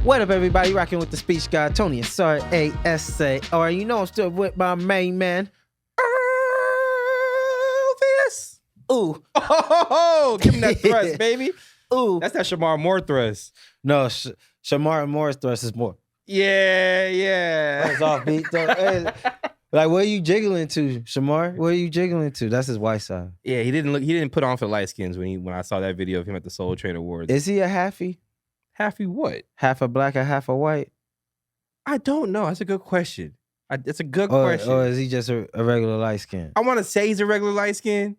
What up, everybody? Rocking with the speech guy, Tony Asar and EAAAAAARLPHEUS. You know I'm still with my main man, EAAAAAAARLPHEUS. Ooh. Oh, give him that thrust, baby. Ooh. That's that Shamar Moore thrust. No, Shamar Moore's thrust is more. Yeah. That's off beat, though. Hey, like, where are you jiggling to, Shamar? Where are you jiggling to? That's his white side. Yeah, he didn't put on for light skins when I saw that video of him at the Soul Train Awards. Is he a halfie? Halfie what? Half a black and half a white? I don't know. That's a good question. It's a good question. Or is he just a regular light skin? I want to say he's a regular light skin.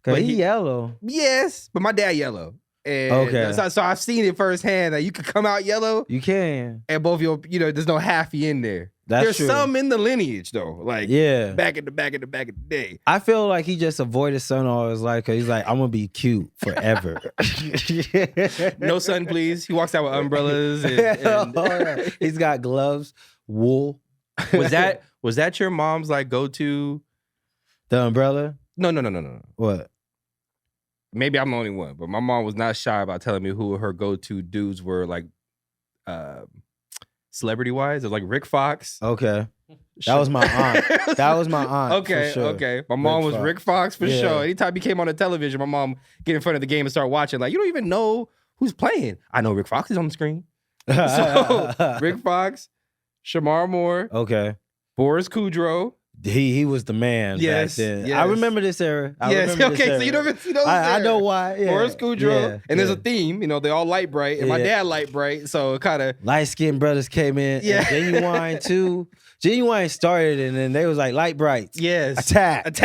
Cause he yellow. Yes, but my dad yellow. And okay. So I've seen it firsthand that you could come out yellow. You can. And both your, there's no halfie in there. There's true. some in the lineage though. Like back in the day. I feel like he just avoided sun all his life because he's like, I'm gonna be cute forever. No sun, please. He walks out with umbrellas and he's got gloves, wool. Was that your mom's like go-to? The umbrella? No. What? Maybe I'm the only one, but my mom was not shy about telling me who her go-to dudes were, like celebrity-wise. It was like Rick Fox. Okay. That was my aunt. That was my aunt. Okay, for sure. okay. My mom was Rick Fox for sure. Anytime he came on the television, my mom get in front of the game and start watching. Like, you don't even know who's playing. I know Rick Fox is on the screen. So Rick Fox, Shamar Moore. Okay. Boris Kudrow. He was the man back then. I remember this era. So you know this era. I know why. Yeah. Boris Kudrow. And there's a theme. They all light bright. And my dad light bright. So it kind of... Light-skinned brothers came in. Yeah. And Genuine too. Genuine started and then they was like light brights. Yes. Attack.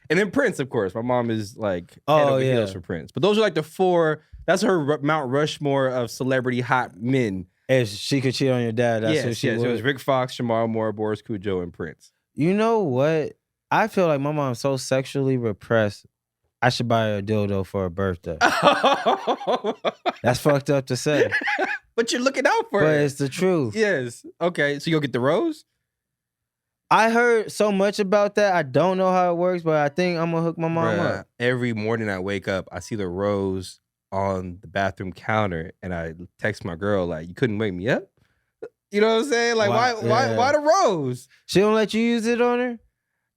And then Prince, of course. My mom is like head over heels for Prince. But those are like the four... That's her Mount Rushmore of celebrity hot men. If she could cheat on your dad, that's who she was. It was Rick Fox, Shamar Moore, Boris Kudrow, and Prince. You know what? I feel like my mom's so sexually repressed. I should buy her a dildo for her birthday. That's fucked up to say. But you're looking out for her. But it's the truth. Yes. Okay. So you'll get the rose? I heard so much about that. I don't know how it works, but I think I'm gonna hook my mom up. Every morning I wake up, I see the rose on the bathroom counter, and I text my girl like, "You couldn't wake me up." You know what I'm saying? Like, why the rose? She don't let you use it on her?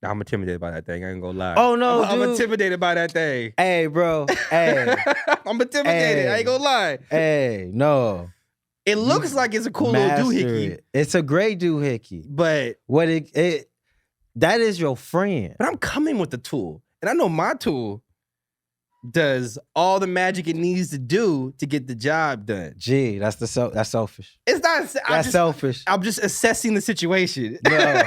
Nah, I'm intimidated by that thing. I ain't gonna lie. Oh no, I'm intimidated by that thing. Hey, bro. Hey, I'm intimidated. Hey. I ain't gonna lie. Hey, no. It looks like it's a cool little doohickey. It's a great doohickey, but what that is your friend. But I'm coming with the tool, and I know my tool does all the magic it needs to do to get the job done. Gee, that's selfish. It's not. That's selfish. I'm just assessing the situation. No.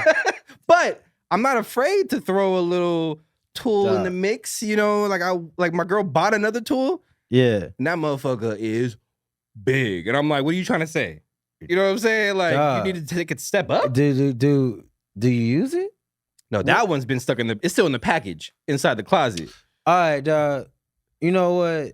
But I'm not afraid to throw a little tool in the mix. Like my girl bought another tool. Yeah. And that motherfucker is big. And I'm like, what are you trying to say? You know what I'm saying? Like, you need to take a step up. Do you use it? No, that one's been stuck it's still in the package inside the closet. All right, you know what,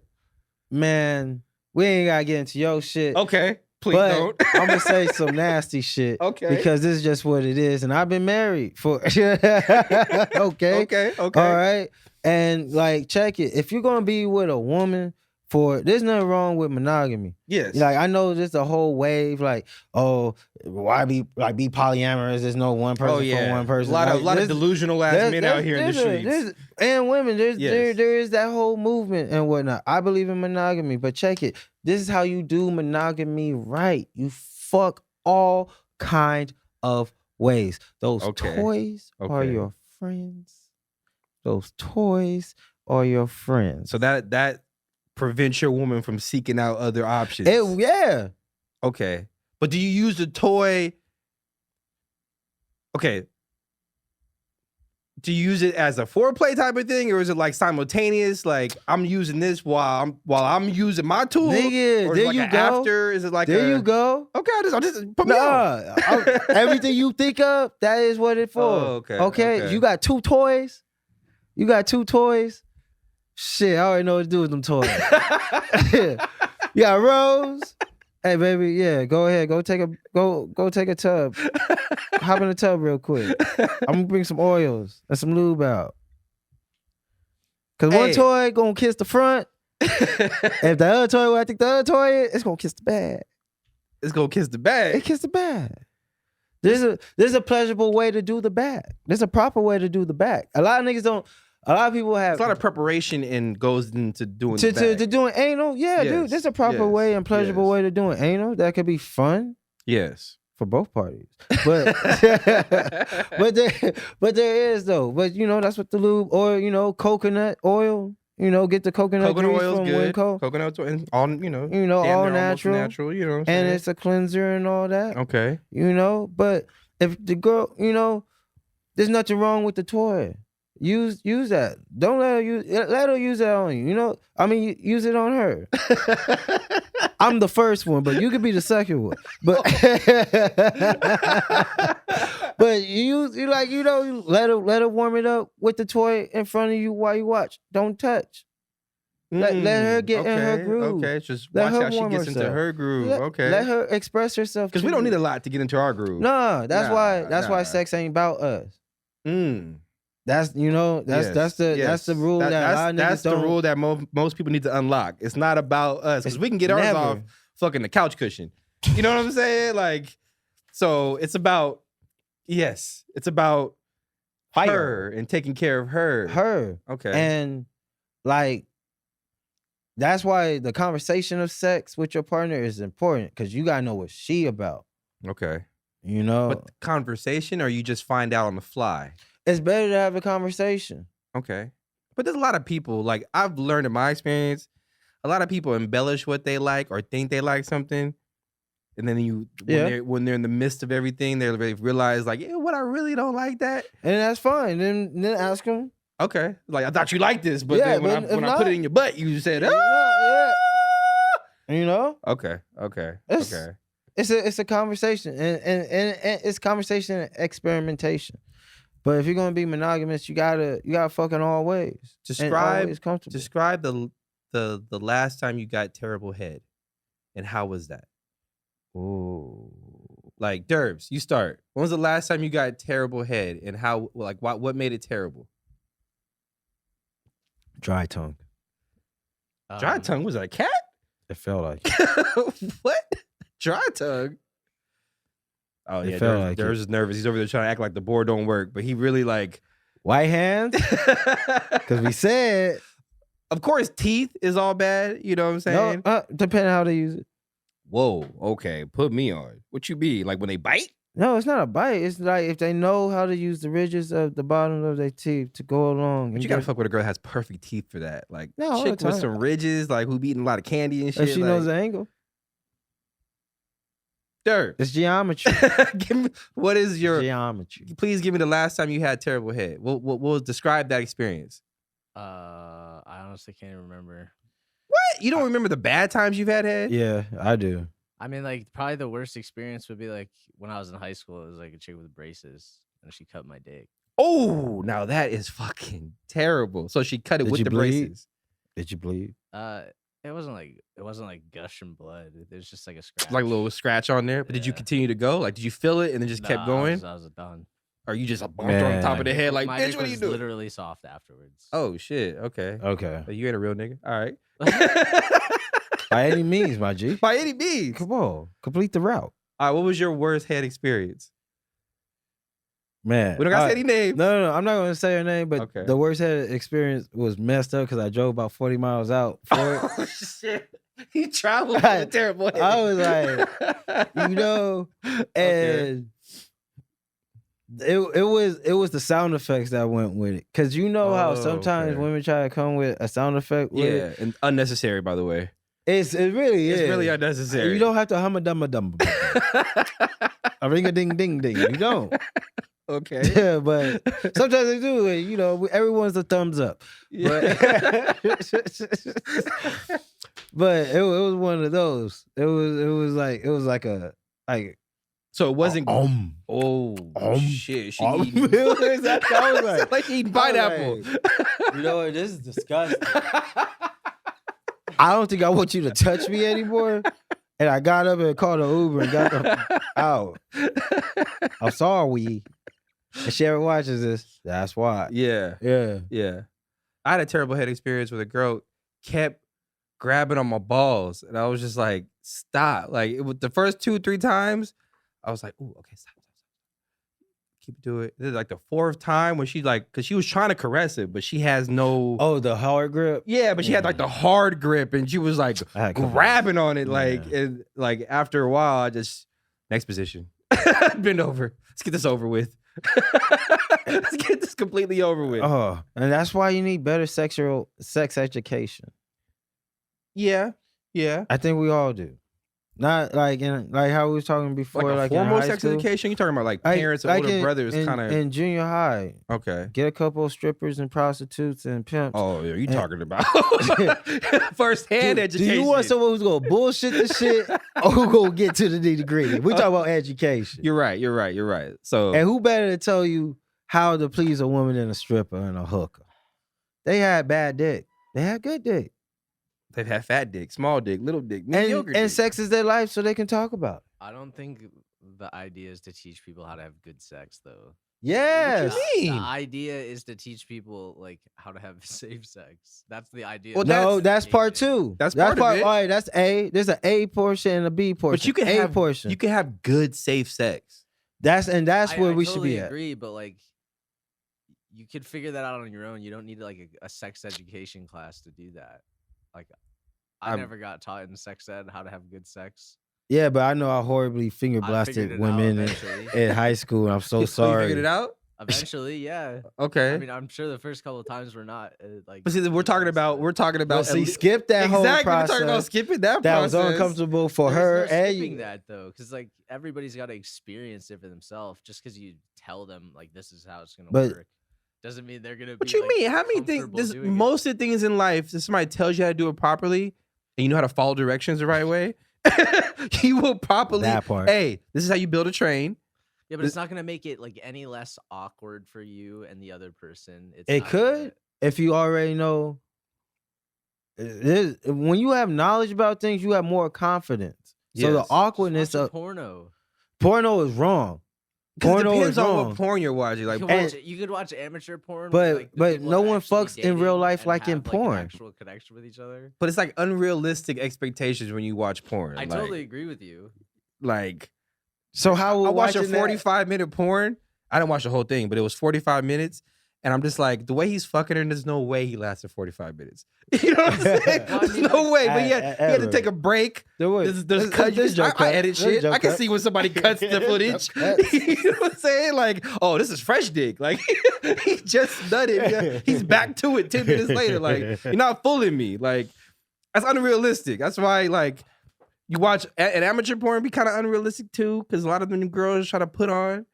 man? We ain't gotta get into your shit. Okay, please don't. I'm gonna say some nasty shit. Okay. Because this is just what it is, and I've been married for. Okay. All right. And like, check it. If you're gonna be with a woman there's nothing wrong with monogamy. Yes. Like, I know there's a whole wave, like, oh, why be polyamorous? There's no one person for one person. A lot of delusional ass men out here in the streets. And women, there is that whole movement and whatnot. I believe in monogamy, but check it. This is how you do monogamy right. You fuck all kind of ways. Those toys are your friends. Those toys are your friends. So that prevents your woman from seeking out other options. Yeah. Okay. But do you use the toy? Okay. Do you use it as a foreplay type of thing, or is it like simultaneous? Like, I'm using this while I'm using my tool. Nigga, or there like you go. After is it like you go? Okay, I'll just put me on. Everything you think of, that is what it's for. Oh, okay. You got two toys. Shit, I already know what to do with them toys. You got Rose. Hey, baby, yeah, go ahead. Go take a tub. Hop in the tub real quick. I'm gonna bring some oils and some lube out. Cause one toy gonna kiss the front, If the other toy, what I think the other toy is, it's gonna kiss the bag. It's gonna kiss the bag. It kiss the bag. There's a pleasurable way to do the bag. There's a proper way to do the bag. A lot of niggas don't. A lot of people have a lot of preparation and goes into doing the to doing anal. Yeah, dude. There's a proper way and pleasurable way to doing anal that could be fun. Yes. For both parties, but but there is though. But you know that's what the lube or coconut oil. Get the coconut oil from good. Winco. Coconut oil and all all natural. Natural, and it's a cleanser and all that. Okay. But if the girl, there's nothing wrong with the toy. Use that. Don't let her use that on you. I mean, use it on her. I'm the first one, but you could be the second one. But but you let her warm it up with the toy in front of you while you watch. Don't touch. Let her get in her groove. Okay, just watch how she gets into her groove. Okay, let her express herself. Because we don't need a lot to get into our groove. No, that's why sex ain't about us. That's the rule that's the rule that most people need to unlock. It's not about us because we can get ours off fucking the couch cushion. You know what I'm saying? Like, so it's about her and taking care of her. Her. Okay. And like that's why the conversation of sex with your partner is important because you gotta know what she about. Okay. But the conversation, or you just find out on the fly? It's better to have a conversation. Okay. But there's a lot of people, like I've learned in my experience, a lot of people embellish what they like or think they like something. And then when they're in the midst of everything, they realize like, what I really don't like that. And that's fine. Then ask them. Okay. Like I thought you liked this, but then when I put it in your butt, you said, ah! Yeah. Okay. It's a conversation and it's conversation and experimentation. But if you're gonna be monogamous, you gotta fuck in all ways. Describe the last time you got terrible head, and how was that? Ooh, like Derbs, you start. When was the last time you got terrible head, and how? Like what made it terrible? Dry tongue. Dry tongue? Was it a cat? It felt like it. What? Dry tongue. Oh yeah, Derbs is nervous. He's over there trying to act like the board don't work, but he really like white hands. Because we said, of course, teeth is all bad. You know what I'm saying? No, depending how they use it. Whoa, okay, put me on. What you be like when they bite? No, it's not a bite. It's like if they know how to use the ridges of the bottom of their teeth to go along. But you gotta fuck with a girl that has perfect teeth for that. Like no, chick with some ridges, like who be eating a lot of candy and shit. If she knows the angle. It's geometry. What is your geometry? Please give me the last time you had terrible head. We'll describe that experience. I honestly can't even remember. What? You don't remember the bad times you've had head? Yeah, I do. I mean, like probably the worst experience would be like when I was in high school. It was like a chick with braces, and she cut my dick. Oh, now that is fucking terrible. So she cut it with the braces. Did you bleed? It wasn't like gushing blood. It was just like a scratch. Like a little scratch on there. But did you continue to go? Like, did you feel it and then just kept going? I was done. Or you just bumped on top of the head like, my bitch, dick what are you was doing? literally soft afterwards. Oh, shit. Okay. So you ain't a real nigga. All right. By any means, my G. By any means. Come on. Complete the route. All right. What was your worst head experience? Man. We don't got to say any names. No. I'm not going to say her name, but the worst head experience was messed up because I drove about 40 miles out for it. Oh, shit. He traveled with a terrible head. I was like, and it was the sound effects that went with it. Cause you know how sometimes women try to come with a sound effect with it. And unnecessary, by the way. It really is. It's really unnecessary. You don't have to hum a dum a dum. A ring a ding ding ding. You don't. Okay. Yeah, but sometimes they do it. Everyone's a thumbs up. Yeah. But it was one of those. It was like a. So it wasn't. Shit. She eating. I was like eating pineapple. You know what? This is disgusting. I don't think I want you to touch me anymore. And I got up and called an Uber and got them out. I'm sorry. If she ever watches this, that's why. Yeah. I had a terrible head experience with a girl kept grabbing on my balls, and I was just like, stop. Like it was the first 2-3 times, I was like, ooh, okay, stop. Keep doing it. This is like the 4th time when she like, cause she was trying to caress it, but she has no. Oh, the hard grip. Yeah, but she had like the hard grip, and she was like grabbing on it, like, Yeah. and like after a while, I just next position, bend over. Let's get this over with. Let's get this completely over with. Oh, and that's why you need better sex education. Yeah. I think we all do. Not like in like how we was talking before, Like a in formal high sex school. education? You talking about like parents and older brothers kind of. in junior high. Okay. Get a couple of strippers and prostitutes and pimps. Oh, yeah, you And- talking about first-hand education. Do you want someone who's gonna bullshit the shit or who gonna get to the nitty-gritty? We talk about education. You're right. So And who better to tell you how to please a woman than a stripper and a hooker? They had bad dick. They had good dick. they've had fat dick, small dick, little dick, mediocre And dick. sex is their life, so they can talk about it. I don't think the idea is to teach people how to have good sex, though. Yes. What you The mean? idea is to teach people like how to have safe sex. That's the idea. Well, of No, sex that's part education. 2. That's part of it. All right, that's A. There's an A portion and a B portion. But you can A have portion. You can have good, safe sex. That's I where we should totally be at. agree, but like, you could figure that out on your own. You don't need like a sex education class to do that. Like, I I'm- never got taught in sex ed how to have good sex. Yeah, but I know I horribly finger I blasted figured it out women eventually. in high school, and I'm so So you sorry. figured it out? Eventually, yeah. Okay. I mean, I'm sure the first couple of times were not like. but see, we're talking about But see, at skip that whole exactly. process. We're talking about skipping that that was process. uncomfortable for There's her no and skipping you. that though, because like everybody's got to experience it for themselves. Just because you tell them like this is how it's gonna But- work, doesn't mean they're gonna. What be, you like, mean? How many things? comfortable This, doing it. most of the things in life, if somebody tells you how to do it properly, and you know how to follow directions the right way, you will properly. That part. Hey, this is how you build a train. Yeah, but it's not gonna make it like any less awkward for you and the other person. It's It not could gonna- if you already know. When you have knowledge about things, you have more confidence. So the Yes. Just awkwardness watch a of porno. porno is wrong. 'Cause it Porno depends is on wrong. what porn you're watching. Like, You could watch amateur porn, But- with, like, the but people no that one actually fucks in real dating life and like in have, an porn. actual connection with each other. but it's like unrealistic expectations when you watch porn. I like, totally agree with you. like. So how I would watched a watching that- 45-minute porn. I didn't watch the whole thing, but it was 45 minutes. And I'm just like, the way he's fucking her, there's no way he lasted 45 minutes. You know what I'm saying? Well, I There's mean, no like, way. But he had to ever. take a break. There was- There's cut. there's I joke cut. edit There's shit. joke I can cut. see when somebody cuts the footage. Joke cuts. You know what I'm saying? Like, oh, this is fresh dick. Like, he just nutted. Yeah. He's back to it 10 minutes later. Like, you're not fooling me. Like, that's unrealistic. That's why, like, you watch an amateur porn be kind of unrealistic too, because a lot of them girls try to put on.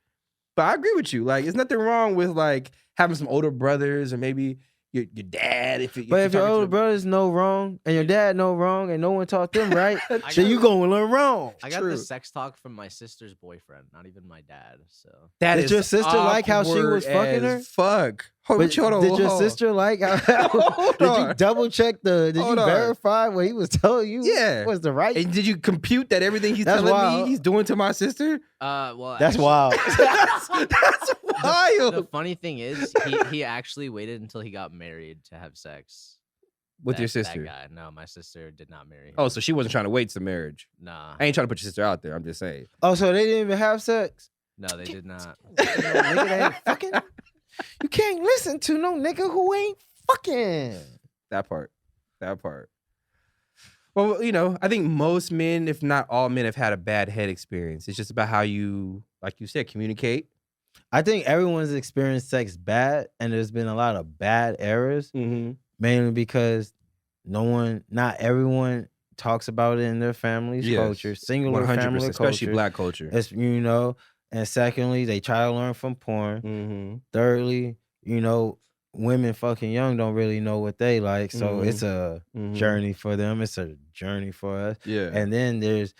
But I agree with you. Like, there's nothing wrong with like having some older brothers and maybe your dad. If But if your older brothers know wrong and your dad know wrong and no one taught them right, I then you got- gonna learn wrong. I got True. the sex talk from my sister's boyfriend, not even my dad. So that Did is your sister like how she was awkward fucking as her? Fuck. Hold, But hold on, did hold your on. sister like how? Hold Did you on. double check did Hold you on. verify what he was telling you? Yeah. Was the right? And did you compute that everything he's That's telling wild. me he's doing to my sister? well, That's actually- wild. That's wild. The funny thing is, he actually waited until he got married to have sex With your That sister. guy. No, my sister did not marry him. Oh, so she wasn't trying to wait to marriage. Nah, I ain't trying to put your sister out there. I'm just saying. Oh, so they didn't even have sex? no, they did not. Nigga that ain't fucking. You can't listen to no nigga who ain't fucking. That part. That part. Well, you know, I think most men, if not all men, have had a bad head experience. It's just about how you, like you said, communicate. I think everyone's experienced sex bad, and there's been a lot of bad errors, Mm-hmm. mainly because not everyone talks about it in their family's Yes. culture, singular family especially culture. black culture. It's, and secondly, they try to learn from porn. Mm-hmm. Thirdly, women fucking young don't really know what they like, so Mhm. it's a journey for them. It's a journey for us. Yeah. And then there's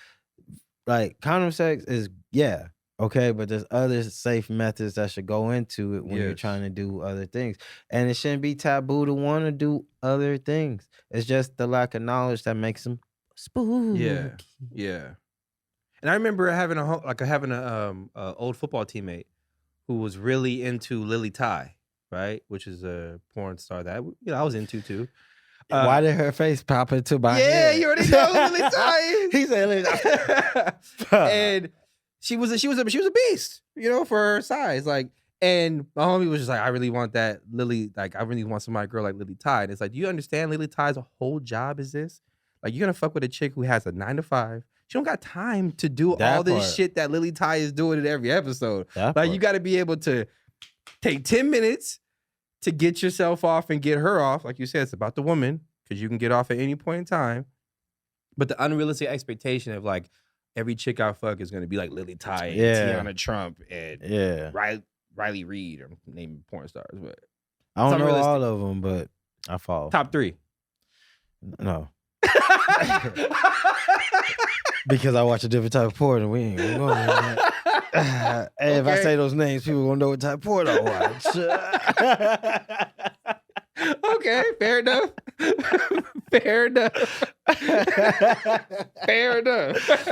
like condom sex is okay, but there's other safe methods that should go into it when you're Yes. trying to do other things. And it shouldn't be taboo to want to do other things. It's just the lack of knowledge that makes them spooky. Yeah. And I remember having a old football teammate who was really into Lily Ty, right? Which is a porn star that I was into too. Why did her face pop into my Yeah, head? you already know who Lily Ty is. He said, Lily Ty. And she was a beast, you know, for her size. Like, and my homie was just like, I really want that Lily, like, I really want somebody girl like Lily Ty. And it's like, do you understand Lily Ty's whole job is this? Like, you're gonna fuck with a chick who has a 9 to 5. She don't got time to do That all this part. shit that Lily Ty is doing in every episode. That Like, part. you got to be able to take 10 minutes to get yourself off and get her off. Like you said, it's about the woman because you can get off at any point in time. But the unrealistic expectation of like every chick I fuck is going to be like Lily Ty and Tiana Trump and Riley Reid, or naming porn stars. But I don't know unrealistic. all of them, but I follow. Top 3. No. Because I watch a different type of porn and we ain't going there. Hey, if I say those names, people gonna know what type of porn I watch. Okay, fair enough. Fair enough. Fair enough.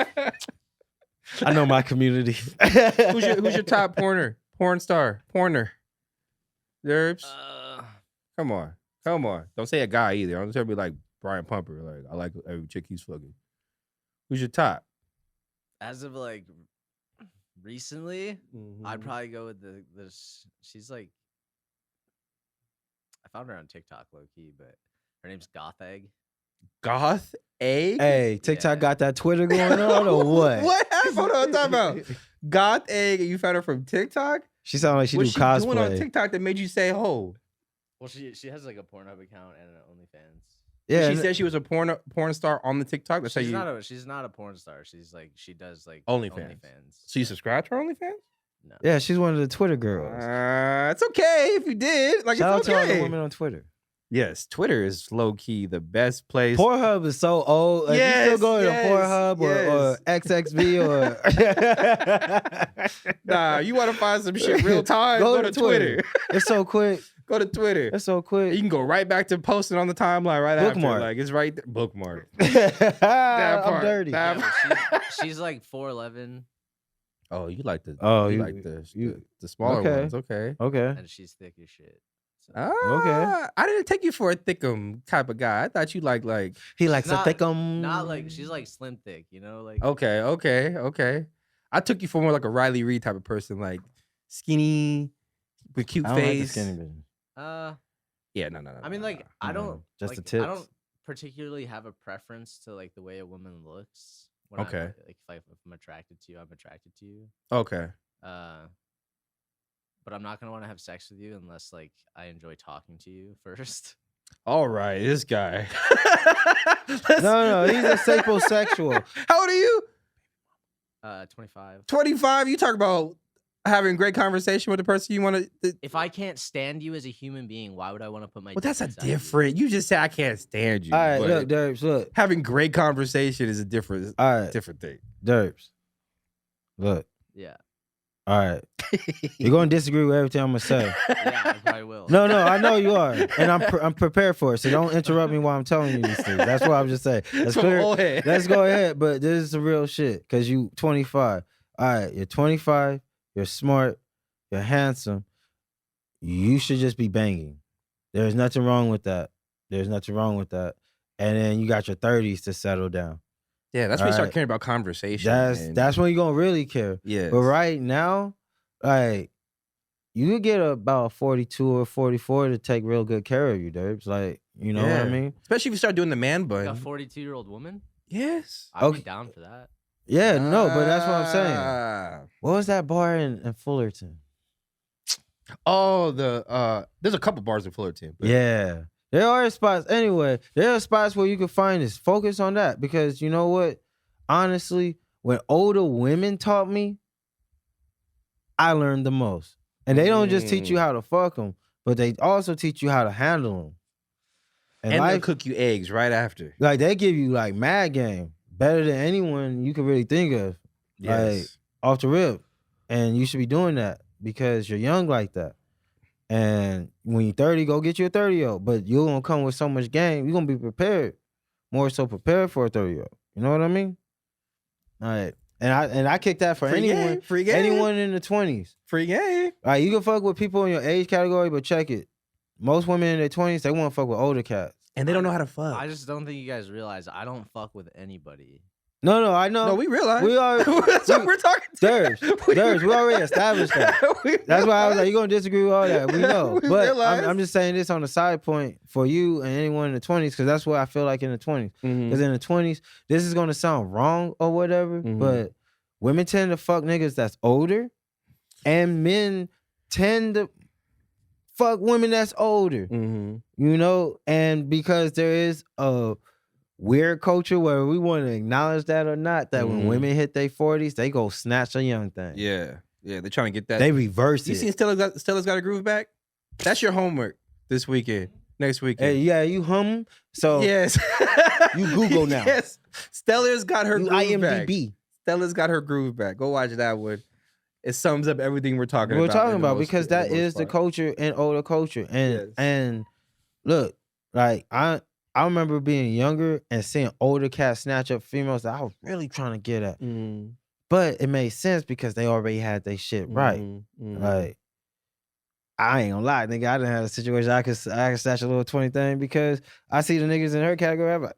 I know my community. Who's your top porner? Porn star? Porner? Derbs? Come on. Don't say a guy either. Don't tell me like Brian Pumper. Like, I like every chick he's fucking. Who's your top? As of like recently, I'd probably go with this. She's like, I found her on TikTok low key, but her name's Goth Egg. Goth Egg? Hey, TikTok Yeah. got that Twitter going on or what? What happened? Hold on, talk about Goth Egg. And you found her from TikTok? She sound like she What's do she doing on cosplay. TikTok that made you say ho? Well, she has like a Pornhub account and an OnlyFans. Yeah, She said she was a porn star on the TikTok. That's how She's you. she's not a porn star. She's like she does like OnlyFans. So you subscribe to her OnlyFans? No. yeah, she's one of the Twitter girls. It's okay if you did. Like, Shout out it's to all okay. the women on Twitter. Yes, Twitter is low key the best place. Pornhub is so old. Like, you still go to Pornhub or XXV or Nah, you want to find some shit real time? Go Go to to Twitter. It's so quick. Go to Twitter. It's so quick. You can go right back to posting on the timeline right Bookmark. after. Like, it's right there. Bookmark. I'm part. dirty. That- Yeah, well, she's like 4'11", Oh, you like the You- like the you- smaller okay. ones. Okay. Okay. and she's thick as shit. So, Ah, I didn't take you for a thickum type of guy. I thought you like He likes not- a thickum. not like she's like slim thick, you know, like okay. I took you for more like a Riley Reid type of person, like skinny with cute I don't like the face. skinny bitch. Yeah, no. I mean, like I No, don't just the like, tits. I don't particularly have a preference to like the way a woman looks. When Okay. if I'm attracted to you, I'm attracted to you. Okay. But I'm not gonna want to have sex with you unless like I enjoy talking to you first. All right, this guy. No, he's a sapiosexual. How old are you? 25. 25. You talk about having great conversation with the person you want to. If I can't stand you as a human being, why would I want to put my? Well, that's a dick inside you? different. You just say I can't stand you. All right, but look, Derbs, look. having great conversation is a different All right, thing. Derbs. Look. Yeah. All right. You're going to disagree with everything I'm going to say. Yeah, I probably will. No, I know you are. And I'm prepared for it. So don't interrupt me while I'm telling you these things. That's what I'm just saying. That's From clear. old head. Let's go ahead. But this is the real shit. Because you 25. All right. You're 25. You're smart. You're handsome. You should just be banging. There's nothing wrong with that. And then you got your 30s to settle down. Yeah, that's when you All start right. caring about conversation. That's when you're going to really care. Yeah. But right now, like, you could get about 42 or 44 to take real good care of you, Derbs. Like, you know what I Yeah. mean? Especially if you start doing the man Like a bun. 42-year-old woman? Yes. I'd Okay. be down for that. Yeah, no, but that's what I'm saying. Ah. What was that bar in Fullerton? Oh, there's a couple bars in Fullerton. But Yeah. There are spots. Anyway, there are spots where you can find this. Focus on that because you know what? Honestly, when older women taught me, I learned the most. And they don't just teach you how to fuck them, but they also teach you how to handle them. And they'll life, cook you eggs right after. like they give you like mad game, better than anyone you can really think of, Yes. off the rip. And you should be doing that because you're young like that. And when you're 30, go get you a 30-year-old. But you're gonna come with so much game, you're gonna be prepared, more so prepared for a 30-year-old. You know what I mean? All right. And I kick that for Free anyone, game, free game. anyone in the 20s. Free game. All right, you can fuck with people in your age category, but check it. Most women in their 20s, they want to fuck with older cats. And they don't know how to fuck. I just don't think you guys realize I don't fuck with anybody. No, I know. No, we realize. We are. That's what we're talking to. Durs, we already established that. That's why I was like, you're going to disagree with all that. We know. We but realize. I'm just saying this on the side point for you and anyone in the 20s, because that's what I feel like in the 20s. Because in the 20s, this is going to sound wrong or whatever, but women tend to fuck niggas that's older, and men tend to fuck women that's older. You know? And because there is a weird culture where we want to acknowledge that or not, that when women hit their 40s, they go snatch a young thing. Yeah, they're trying to get that. They reverse You it. seen Stella's got a groove back? That's your homework this weekend, next weekend. Hey, yeah, you hum. So yes, you Google now. Yes, Stella's got her you groove back. IMDb. Stella's got her groove back. Go watch that one. It sums up everything we're talking about. We're talking about because that is the culture and older culture. And look, like I remember being younger and seeing older cats snatch up females that I was really trying to get at. But it made sense because they already had their shit right. Like, I ain't gonna lie, nigga. I didn't have a situation I could snatch a little 20 thing because I see the niggas in her category. I'm like,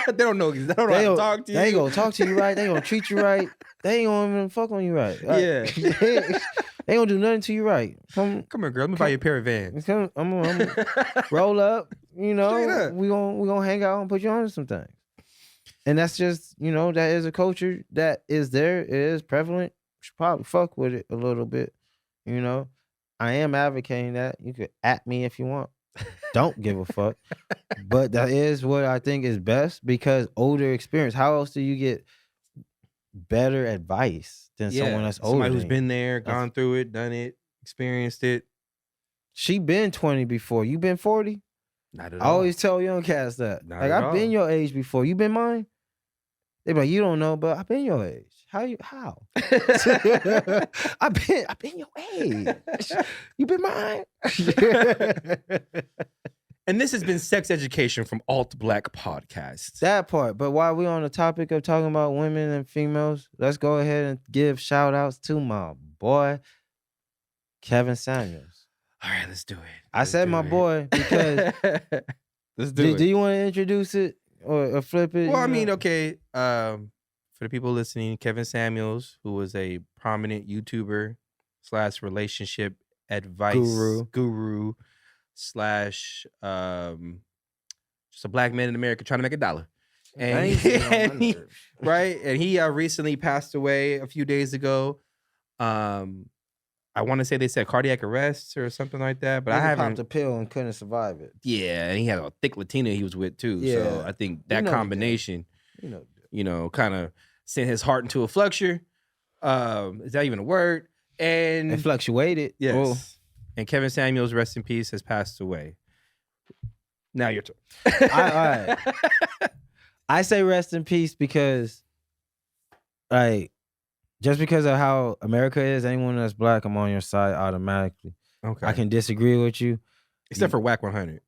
they don't know. They don't know how to talk to you. They ain't gonna talk to you right. They ain't gonna treat you right. They ain't gonna even fuck on you right. Like, Yeah. they ain't gonna do nothing to you right. Come here, girl. Let me buy you a pair of Vans. I'm gonna roll up. You know, we gonna hang out and put you on to some things. And that's just, you know, that is a culture that is there. It is prevalent. You should probably fuck with it a little bit. You know, I am advocating that. You could at me if you want. Don't give a fuck. But that is what I think is best because older experience. How else do you get better advice than someone that's older? Somebody who's been there, gone through it, done it, experienced it. She been 20 before. You been 40? Not at I all. always tell young cats that. Not like, at I've been all. your age before. You been mine? They be like, you don't know, but I've been your age. How? I've been your age. You been mine? And this has been Sex Education from Alt Black Podcast. That part. But while we're on the topic of talking about women and females, let's go ahead and give shout outs to my boy, Kevin Samuels. All right, let's do it. I said my boy because let's do it. Do you want to introduce it or flip it? Well, I mean, okay. For the people listening, Kevin Samuels, who was a prominent YouTuber / relationship advice guru / just a black man in America trying to make $1. And right, and he recently passed away a few days ago. I want to say they said cardiac arrest or something like that, but I haven't popped a pill and couldn't survive it. Yeah, and he had a thick Latina he was with too. Yeah. So I think that combination, you know, kind of sent his heart into a flucture. Is that even a word? And it fluctuated. Yes. Oh. And Kevin Samuels, rest in peace, has passed away. Now your turn. All right. I say rest in peace because, like, just because of how America is, anyone that's black, I'm on your side automatically. Okay. I can disagree with you. Except for Whack 100.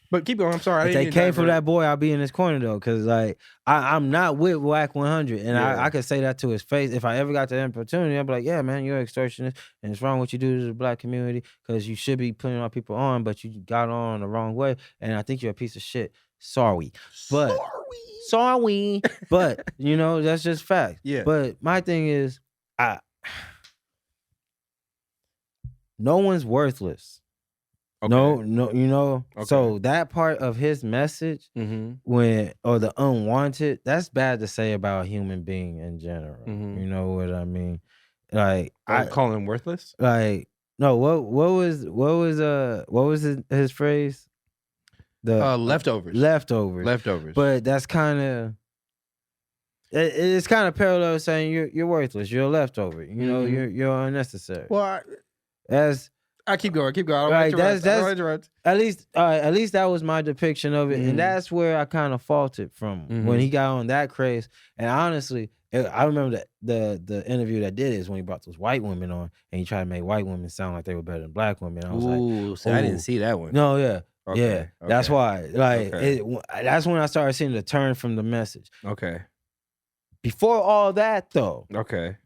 But keep going. I'm sorry. If they came from that boy, I'll be in his corner though, because like I'm not with Whack 100, and I could say that to his face. If I ever got the opportunity, I'd be like, yeah, man, you're an extortionist, and it's wrong what you do to the black community because you should be putting our people on, but you got on the wrong way, and I think you're a piece of shit. Sorry, but you know that's just fact. Yeah. But my thing is, no one's worthless. Okay. No, you know. Okay. So that part of his message, or the unwanted, that's bad to say about a human being in general. You know what I mean? Like I call him worthless. Like no, what was his phrase? The leftovers. But that's kind of it's kind of parallel saying you're worthless. You're a leftover. You know, you're unnecessary. Well, I keep going. Right, that's at least that was my depiction of it, and that's where I kind of faulted from when he got on that craze. And honestly, I remember the interview that did is when he brought those white women on, and he tried to make white women sound like they were better than black women. I was I didn't see that one. No, yeah. Okay, yeah, that's why. Like, that's when I started seeing the turn from the message. Okay. Before all that, though, okay,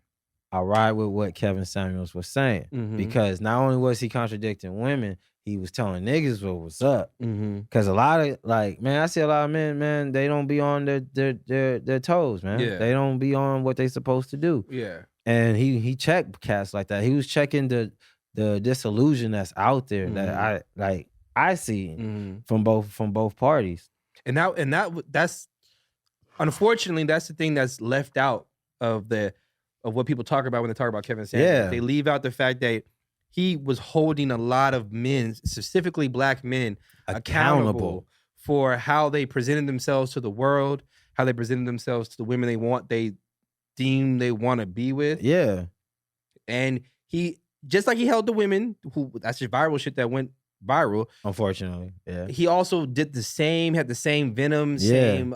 I ride with what Kevin Samuels was saying because not only was he contradicting women, he was telling niggas what was up. Mm-hmm. Cause a lot of man, I see a lot of men, man, they don't be on their toes, man. Yeah. They don't be on what they supposed to do. Yeah. And he checked cats like that. He was checking the disillusion that's out there that I see from both parties. And that's unfortunately that's the thing that's left out of what people talk about when they talk about Kevin Samuels. Yeah. They leave out the fact that he was holding a lot of men, specifically black men, accountable for how they presented themselves to the world, how they presented themselves to the women they deem they want to be with. Yeah. And he, just like he held the women who, that's just viral shit that went viral. Unfortunately, yeah. He also did the same, had the same venom, same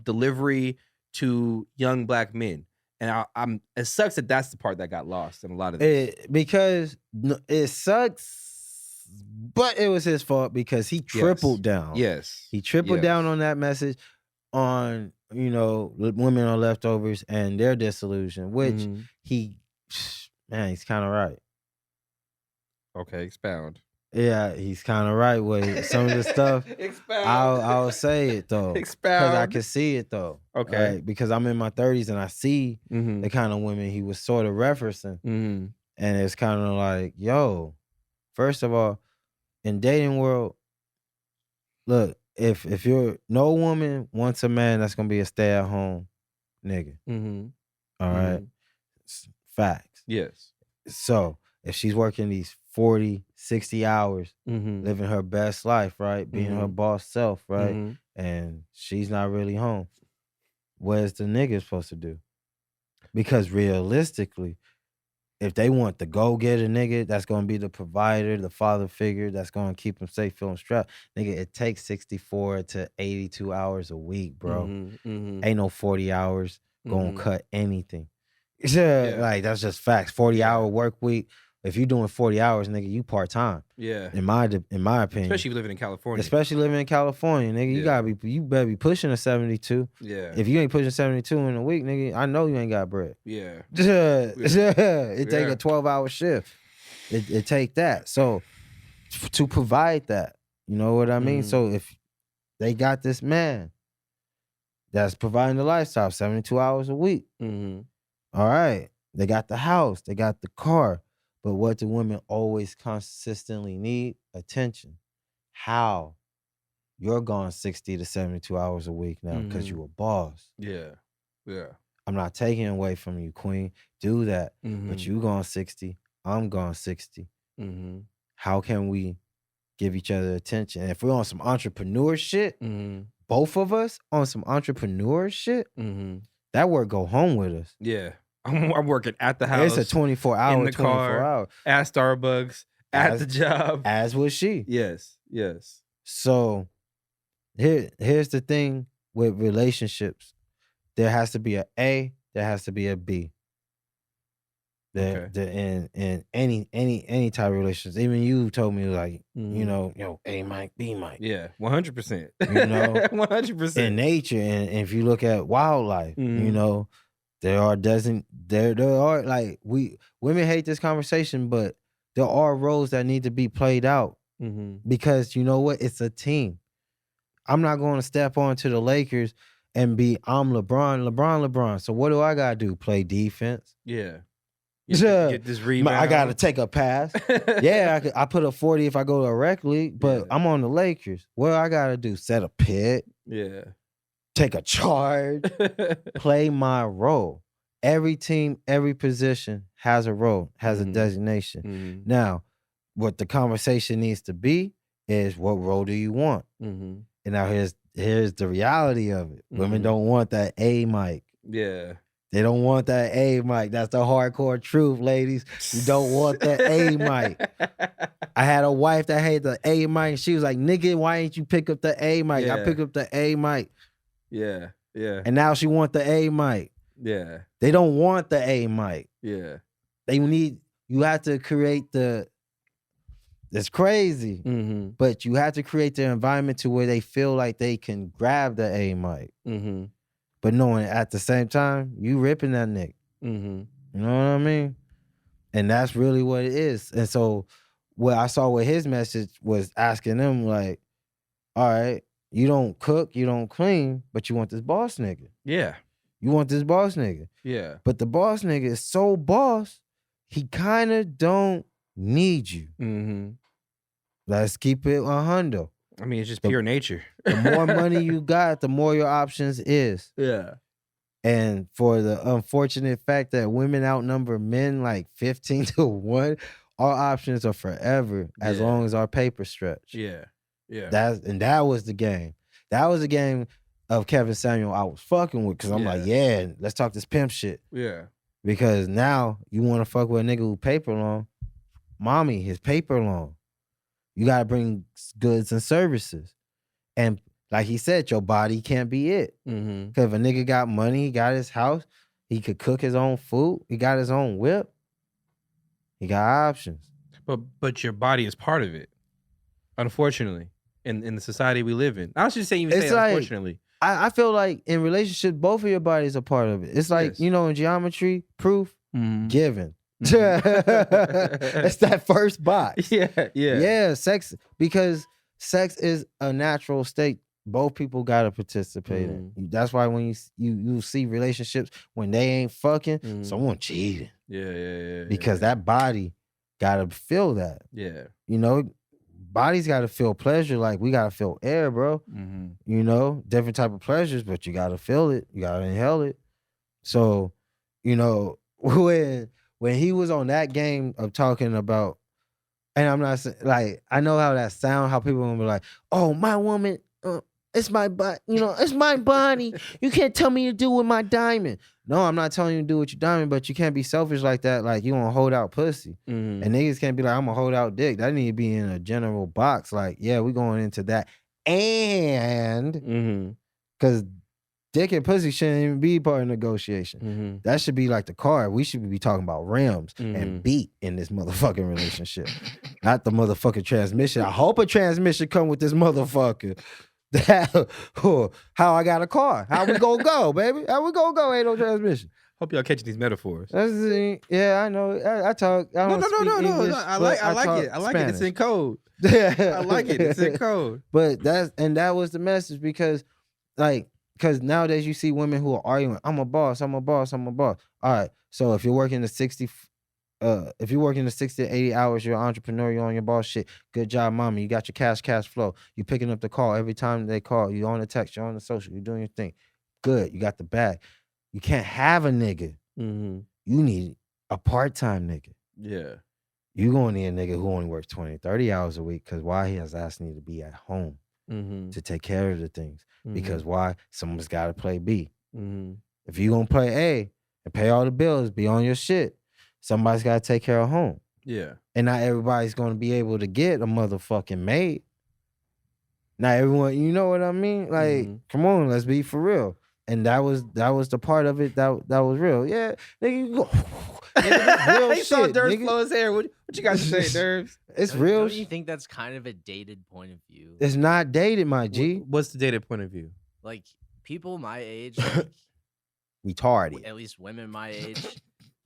delivery to young black men. And it sucks that that's the part that got lost in a lot of this. Because it sucks, but it was his fault because he tripled down. Yes. He tripled down on that message on, women are leftovers and their disillusion, which he's kind of right. Okay, expound. Yeah, he's kind of right with some of the stuff. Expound. I'll say it though. Expound. Because I can see it though. Okay. Right? Because I'm in my 30s and I see the kind of women he was sort of referencing. And it's kind of like, yo, first of all, in dating world, look, if you're, no woman wants a man that's gonna be a stay-at-home nigga. All right? Facts. Yes. So if she's working these 40, 60 hours, living her best life, right? Being her boss self, right? And she's not really home, what's the nigga supposed to do? Because realistically, if they want the go-getter nigga that's gonna be the provider, the father figure that's gonna keep them safe, feeling strapped, nigga, it takes 64 to 82 hours a week, bro. Ain't no 40 hours gonna cut anything. Yeah, like that's just facts. 40-hour work week. If you're doing 40 hours, nigga, you part-time. Yeah. In my opinion. Especially living in California. Especially living in California, nigga. You better be pushing a 72. Yeah. If you ain't pushing 72 in a week, nigga, I know you ain't got bread. Yeah. It take a 12-hour shift. It take that. So to provide that, you know what I mean? So if they got this man that's providing the lifestyle 72 hours a week, all right, they got the house, they got the car. But what do women always consistently need? Attention. How? You're gone 60 to 72 hours a week now because you a boss. Yeah. Yeah. I'm not taking away from you, queen. Do that. But you gone 60. I'm gone 60. How can we give each other attention? And if we're on some entrepreneur shit, both of us on some entrepreneur shit, that work go home with us. Yeah. I'm working at the house. It's a 24-hour, in the car, at Starbucks, at the job. As was she. Yes, yes. So here's the thing with relationships. There has to be a A, there has to be a B. In any type of relationships. Even you told me like, A mic, B mic. Yeah, 100%. 100%. In nature, and if you look at wildlife, there are like women hate this conversation, but there are roles that need to be played out because you know what? It's a team. I'm not going to step onto the Lakers and I'm LeBron. So what do I gotta do? Play defense? Yeah. Get this rebound. I gotta take a pass. Yeah, I put up 40 if I go to a rec league, but I'm on the Lakers. What I gotta do? Set a pick. Yeah. Take a charge, play my role. Every team, every position has a role, has a designation. Now, what the conversation needs to be is what role do you want? And now here's the reality of it. Women don't want that A mic. Yeah. They don't want that A mic. That's the hardcore truth, ladies. You don't want that A mic. I had a wife that hated the A mic. She was like, nigga, why ain't you pick up the A mic? I pick up the A mic. Yeah, yeah. And now she want the A mic. Yeah. They don't want the A mic. Yeah. You have to create it's crazy, but you have to create the environment to where they feel like they can grab the A mic. But knowing at the same time, you ripping that nigga. You know what I mean? And that's really what it is. And so what I saw with his message was asking them like, all right, you don't cook, you don't clean, but you want this boss nigga. Yeah. You want this boss nigga. Yeah. But the boss nigga is so boss, he kind of don't need you. Mm-hmm. Let's keep it 100. I mean, it's just pure nature. The more money you got, the more your options is. Yeah. And for the unfortunate fact that women outnumber men like 15 to 1, our options are forever as long as our paper stretch. Yeah. Yeah. That was the game. That was the game of Kevin Samuel I was fucking with, because I'm like, yeah, let's talk this pimp shit. Yeah. Because now you want to fuck with a nigga who paper long. Mommy, his paper long. You got to bring goods and services. And like he said, your body can't be it. Because if a nigga got money, he got his house, he could cook his own food, he got his own whip, he got options. But your body is part of it, unfortunately, in the society we live in. I was just saying, you say unfortunately. I feel like in relationships, both of your bodies are part of it. It's like, you know, in geometry, proof, given. It's that first box. Yeah, sex, because sex is a natural state both people gotta participate in. That's why when you see relationships when they ain't fucking, someone cheating. Because that body gotta feel that. You know, bodies gotta feel pleasure like we gotta feel air, bro. You know, different type of pleasures, but you gotta feel it. You gotta inhale it. So, you know, when he was on that game of talking about, and I'm not saying, like, I know how that sound, how people gonna be like, oh, my woman, it's my body, you know, it's my body. You can't tell me to do with my diamond. No, I'm not telling you to do with your diamond, but you can't be selfish like that. Like, you wanna hold out pussy. And niggas can't be like, I'm gonna hold out dick. That need to be in a general box. Like, yeah, we going into that. And, because dick and pussy shouldn't even be part of negotiation. That should be like the car. We should be talking about rims and beat in this motherfucking relationship. Not the motherfucking transmission. I hope a transmission come with this motherfucker. How I got a car. How we gonna go, baby? How we gonna go? Ain't no transmission. Hope y'all catching these metaphors. Yeah, I know. I talk. I don't speak English, I like it. I like it. It's in code. I like it. It's in code. But that was the message, because nowadays you see women who are arguing, I'm a boss. All right. So if you're working the 60 to 80 hours, you're an entrepreneur, you're on your boss shit. Good job, mommy. You got your cash flow. You picking up the call every time they call. You on the text, you're on the social, you're doing your thing. Good. You got the bag. You can't have a nigga. You need a part-time nigga. Yeah. You gonna need a nigga who only works 20, 30 hours a week, because why? His ass need to be at home to take care of the things. Because why? Someone's got to play B. If you gonna play A and pay all the bills, be on your shit, somebody's got to take care of home. Yeah. And not everybody's gonna be able to get a motherfucking maid. Not everyone, you know what I mean? Like, come on, let's be for real. And that was the part of it that was real. Yeah, nigga, you go. Nigga, real he saw shit, Durf nigga. blow his hair. What you got to say, Durf? It's real. Don't you think that's kind of a dated point of view? It's not dated, my G. What's the dated point of view? Like, people my age, like, retarded. At least women my age,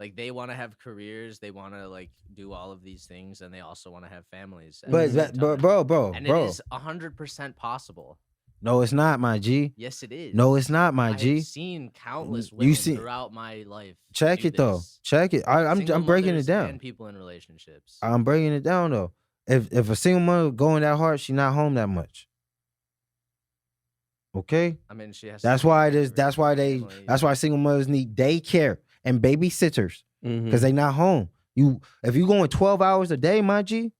like, they want to have careers, they want to like do all of these things, and they also want to have families. But bro, and it is 100% possible. No, it's not, my G. Yes, it is. No, it's not, my G. I've seen countless women throughout my life. Check it though. Check it. I'm breaking it down. And people in relationships. I'm breaking it down though. If a single mother going that hard, she not home that much. Okay. I mean, she has. That's why single mothers need daycare and babysitters, because they not home. If you going 12 hours a day, my G.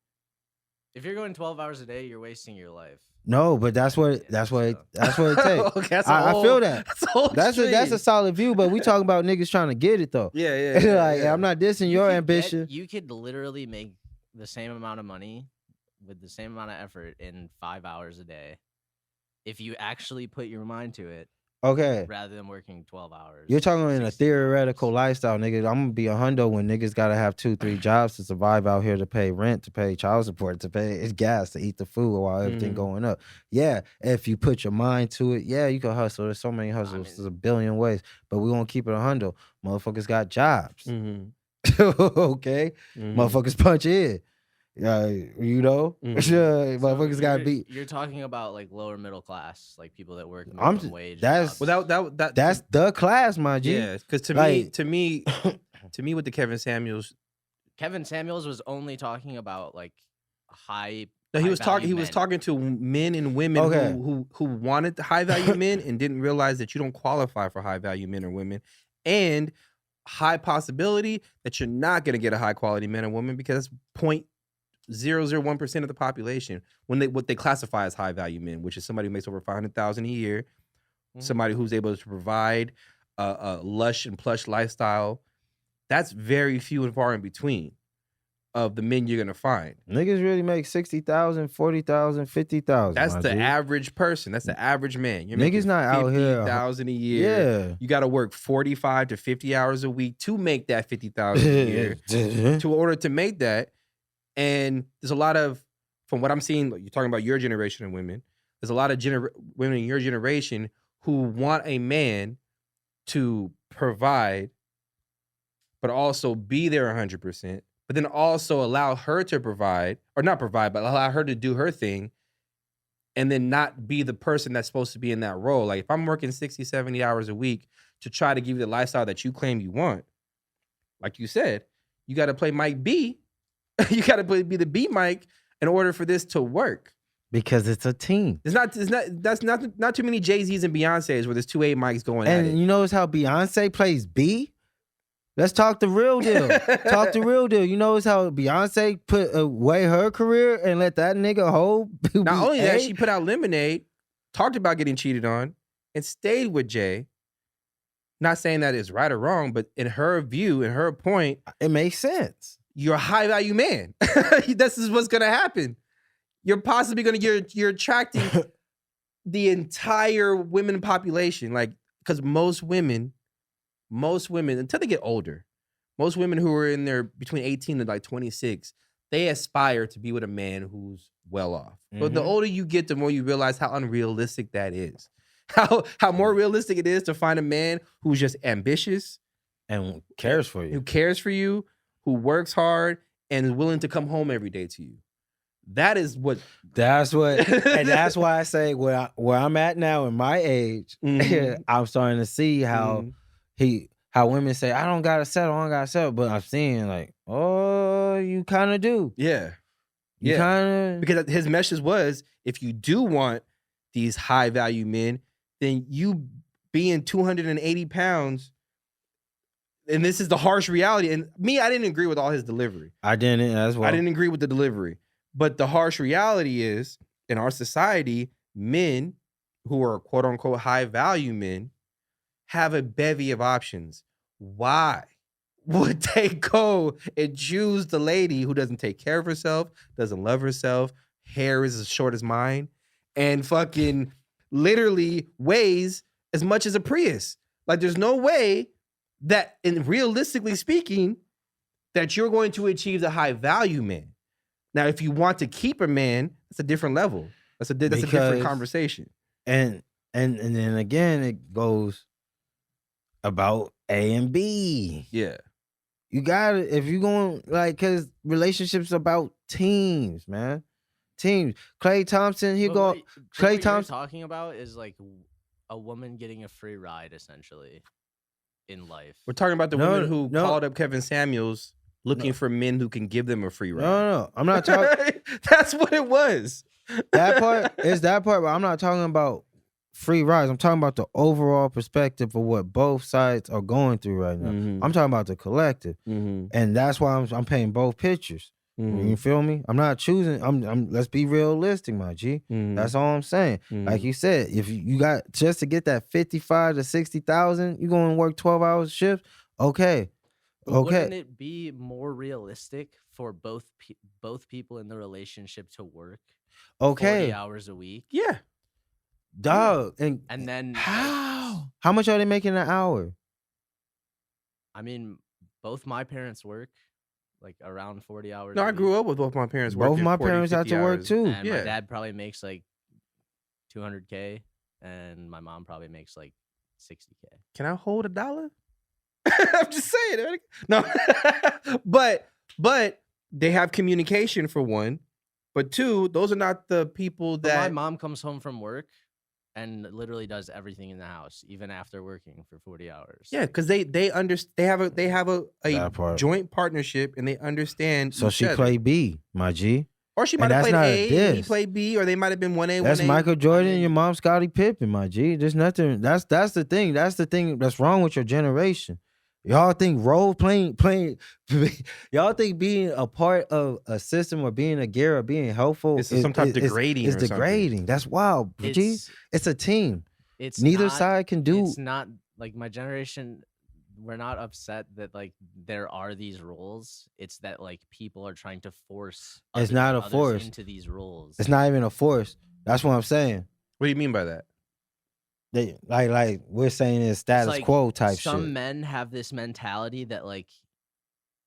If you're going 12 hours a day, you're wasting your life. No, but that's what it takes. Okay, I feel that. That's a solid view, but we talking about niggas trying to get it though. Yeah. I'm not dissing your ambition. You could literally make the same amount of money with the same amount of effort in 5 hours a day if you actually put your mind to it. Okay. Rather than working 12 hours. You're talking in a theoretical lifestyle, nigga. I'm gonna be a hundo when niggas gotta have 2-3 jobs to survive out here, to pay rent, to pay child support, to pay gas, to eat the food while everything going up. Yeah, if you put your mind to it, yeah, you can hustle. There's so many hustles. There's a billion ways, but we gonna keep it a hundo. Motherfuckers got jobs. Okay, motherfuckers punch in. You know, motherfuckers gotta be. You're talking about like lower middle class, like people that work I'm minimum wage. that's jobs. that's the class, my G. Yeah, because to me, with the Kevin Samuels was only talking about like high. No, he was talking. He men. was talking to men and women who wanted high value men and didn't realize that you don't qualify for high value men or women, and high possibility that you're not going to get a high quality man or woman because 0.001% of the population what they classify as high value men, which is somebody who makes over $500,000 a year, somebody who's able to provide a lush and plush lifestyle. That's very few and far in between of the men you're gonna find. Niggas really make 60,000, 40,000, 50,000. That's the average person. That's the average man. You're niggas not out here 50,000 a year. Yeah, you got to work 45 to 50 hours a week to make that 50,000 a year. To order to make that, and there's a lot of, from what I'm seeing, you're talking about your generation of women. There's a lot of women in your generation who want a man to provide, but also be there 100%. But then also allow her to provide, or not provide, but allow her to do her thing, and then not be the person that's supposed to be in that role. Like if I'm working 60, 70 hours a week to try to give you the lifestyle that you claim you want, like you said, you got to play Mike B. You got to be the B Mike in order for this to work. Because it's a team. That's not too many Jay-Z's and Beyonce's where there's 2 A Mikes going at it. And you notice how Beyonce plays B? Let's talk the real deal. Talk the real deal. You notice how Beyonce put away her career and let that nigga hold? Not only that, she put out Lemonade, talked about getting cheated on, and stayed with Jay. Not saying that it's right or wrong, but in her view, in her point, it makes sense. You're a high value man. This is what's gonna happen. You're possibly you're attracting the entire women population, like because most women, until they get older, most women who are in their between 18 and like 26, they aspire to be with a man who's well off. But the older you get, the more you realize how unrealistic that is. How more realistic it is to find a man who's just ambitious and cares for you, who works hard and is willing to come home every day to you. That's what, and that's why I say where I'm at now in my age, I'm starting to see how how women say, I don't gotta settle, but I'm seeing like, oh, you kind of do. Yeah. You kind of. Because his message was, if you do want these high value men, then you being 280 pounds, and this is the harsh reality. And me, I didn't agree with all his delivery. I didn't as well. I didn't agree with the delivery. But the harsh reality is, in our society, men who are quote unquote high value men have a bevy of options. Why would they go and choose the lady who doesn't take care of herself, doesn't love herself, hair is as short as mine, and fucking literally weighs as much as a Prius? Like, there's no way that, in realistically speaking, that you're going to achieve the high value man. Now, if you want to keep a man, that's a different level. That's a different conversation. And then again, it goes about A and B. Yeah. You got it. If you're going, like, because relationships about teams, man. Teams. Klay Thompson, Klay Thompson. What you're talking about is like a woman getting a free ride, essentially, in life. We're talking about the women who called up Kevin Samuels looking for men who can give them a free ride. No. I'm not talking. That's what it was. That part is that part, but I'm not talking about free rides. I'm talking about the overall perspective of what both sides are going through right now. I'm talking about the collective, and that's why I'm painting both pictures. You feel me? I'm not choosing. I'm. Let's be realistic, my G. That's all I'm saying. Like you said, if you got just to get that 55 to 60,000, you going to work 12 hours shift. Okay. Wouldn't it be more realistic for both people in the relationship to work 40 hours a week? Yeah. Dog. And then how much are they making an hour? I mean, both my parents work like around 40 hours. No, I grew up with both my parents working. Both my parents had to work too. And my dad probably makes like $200K, and my mom probably makes like $60K. Can I hold $1? I'm just saying. No, but they have communication for one, but two, those are not the people But that my mom comes home from work and literally does everything in the house, even after working for 40 hours. Yeah, because they have a That part. joint partnership and they understand. So each she other. played B, my G. Or she And might have that's played not a A and he diss. played B, or they might have been 1A, 1A. That's Michael Jordan and mean- your mom Scottie Pippen, my G. There's nothing. That's the thing. That's the thing that's wrong with your generation. Y'all think playing, y'all think being a part of a system or being a gear or being helpful It's some type of degrading It's or something. degrading. That's wild, G. It's a team. It's Neither not- side can do. It's not like my generation. We're not upset that like there are these rules. It's that like people are trying to force. It's not a others force. into these rules. It's not even a force. That's what I'm saying. What do you mean by that? They like we're saying it's status like quo type Some shit. men have this mentality that like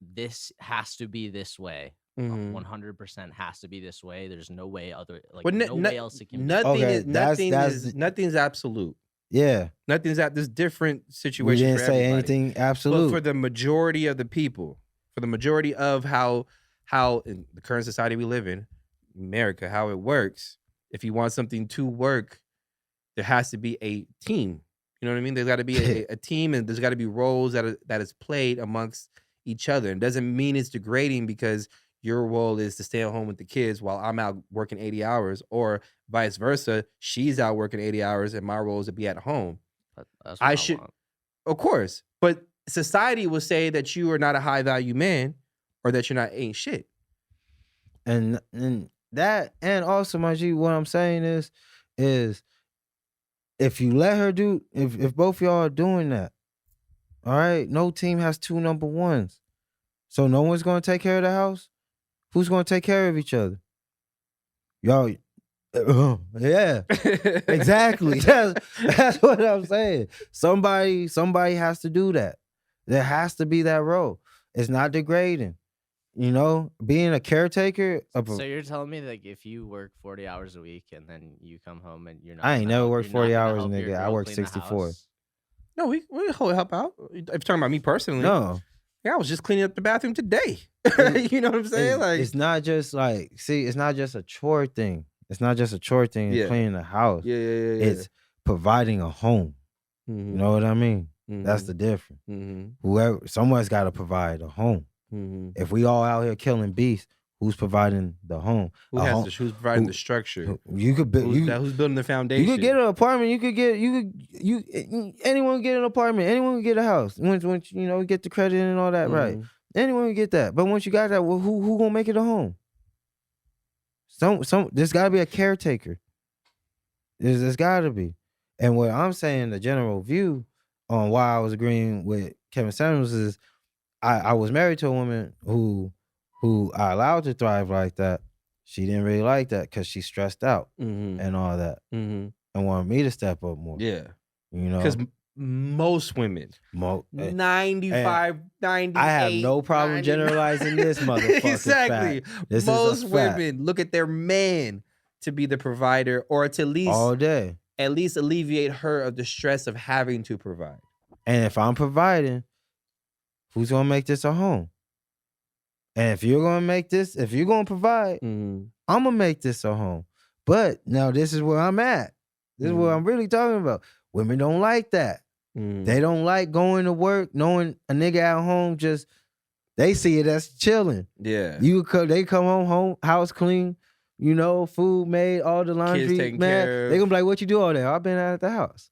this has to be this way. Mhm. 100% has to be this way. There's no way other like Well, no way else it can be. Nothing Okay, is nothing that's is nothing's absolute. Yeah, There's different we situations. didn't for say everybody. anything But absolute. for the majority of the people, for the majority of how in the current society we live in, America, how it works, if you want something to work, there has to be a team. You know what I mean? There's got to be a team, and there's got to be roles that is played amongst each other. It doesn't mean it's degrading because your role is to stay at home with the kids while I'm out working 80 hours, or vice versa. She's out working 80 hours, and my role is to be at home. That's I what should- want. Of course, but society will say that you are not a high value man, or that you're not ain't shit. and that, and also, my G, what I'm saying is if you let her do, if both y'all are doing that, all right, no team has two number ones, so no one's gonna take care of the house. Who's gonna take care of each other? Y'all, yeah, exactly. That's what I'm saying. Somebody has to do that. There has to be that role. It's not degrading. You know, being a caretaker. So you're telling me like if you work 40 hours a week and then you come home and you're not I ain't gonna never help- worked you're 40 not gonna hours, help your nigga. I girl work clean the 64. house? No, we help out. If you're talking about me personally, No, yeah, I was just cleaning up the bathroom today. You know what I'm saying? it's not just like, see, it's not just a chore thing. It's not just a chore thing. Yeah. Cleaning the house. yeah. It's providing a home. Mhm, You know what I mean? mhm, That's the difference. mhm, Someone's got to provide a home. mhm. If we all out here killing beasts, who's providing the home? Who's providing the structure? You could Who's building the foundation? You could get an apartment. Anyone can get an apartment. Anyone can get a house. Once you know get the credit and all that, right? Mhm. Anyone can get that. But once you got that, well, who gonna make it a home? There's got to be a caretaker. There's got to be. And what I'm saying, the general view on why I was agreeing with Kevin Samuels is, I was married to a woman who I allowed to thrive like that. She didn't really like that because she stressed out Mhm, and all that, mhm. and wanted me to step up more. Yeah, You know, because most women, 95, 98. I have no problem 99 generalizing this motherfucker. Exactly. This is a Most fact. women look at their man to be the provider, or to All day. at least alleviate her of the stress of having to provide. And if I'm providing, who's gonna make this a home? And if you're gonna provide, I'm gonna make this a home. But now this is where I'm at. This is what I'm really talking about. Women don't like that. They don't like going to work, knowing a nigga at home they see it as chilling. Yeah. They come home, house clean, you know, food made, all the laundry, taken man. care of. They gonna be like, "What you do all day?" "I've been out at the house."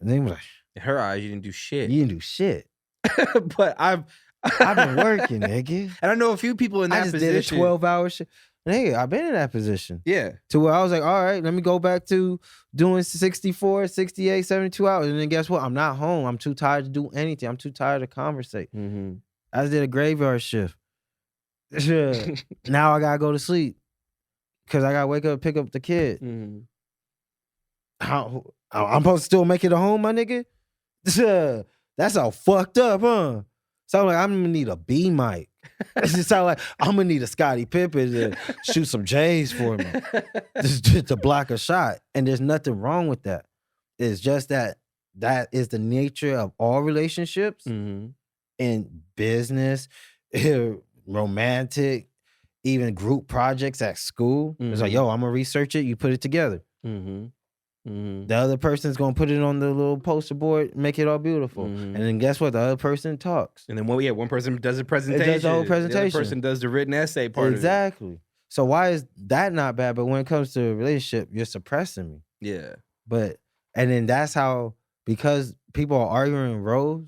And they be like, In her eyes, you didn't do shit. "You didn't do shit." But I've been working, nigga. And I know a few people in that I just position. did a 12-hour shit. Nigga, I've been in that position. Yeah. To where I was like, all right, let me go back to doing 64, 68, 72 hours. And then guess what? I'm not home. I'm too tired to do anything. I'm too tired to conversate. Mm-hmm. I just did a graveyard shift. Now I gotta go to sleep because I gotta wake up and pick up the kid. Mm-hmm. I'm supposed to still make it a home, my nigga? That's all fucked up, huh? Sound like I'm gonna need a B mic. It just sound like I'm gonna need a Scottie Pippen to shoot some J's for me, just to block a shot. And there's nothing wrong with that. It's just that is the nature of all relationships Mm-hmm. in business, romantic, even group projects at school. It's like, yo, I'm gonna research it. You put it together. The other person's gonna put it on the little poster board, make it all beautiful. And then guess what? The other person talks. And then one person does a presentation. It does the whole presentation. The other person does the written essay part of it. Exactly. So why is that not bad? But when it comes to a relationship, you're suppressing me. Yeah. And then that's how, because people are arguing roles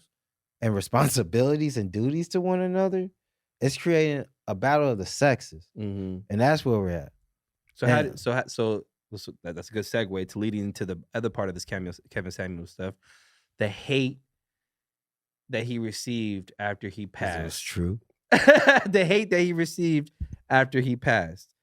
and responsibilities and duties to one another, it's creating a battle of the sexes. And that's where we're at. So that's a good segue to leading into the other part of this Kevin Samuels stuff. The hate that he received after he passed. That's true. The hate that he received after he passed.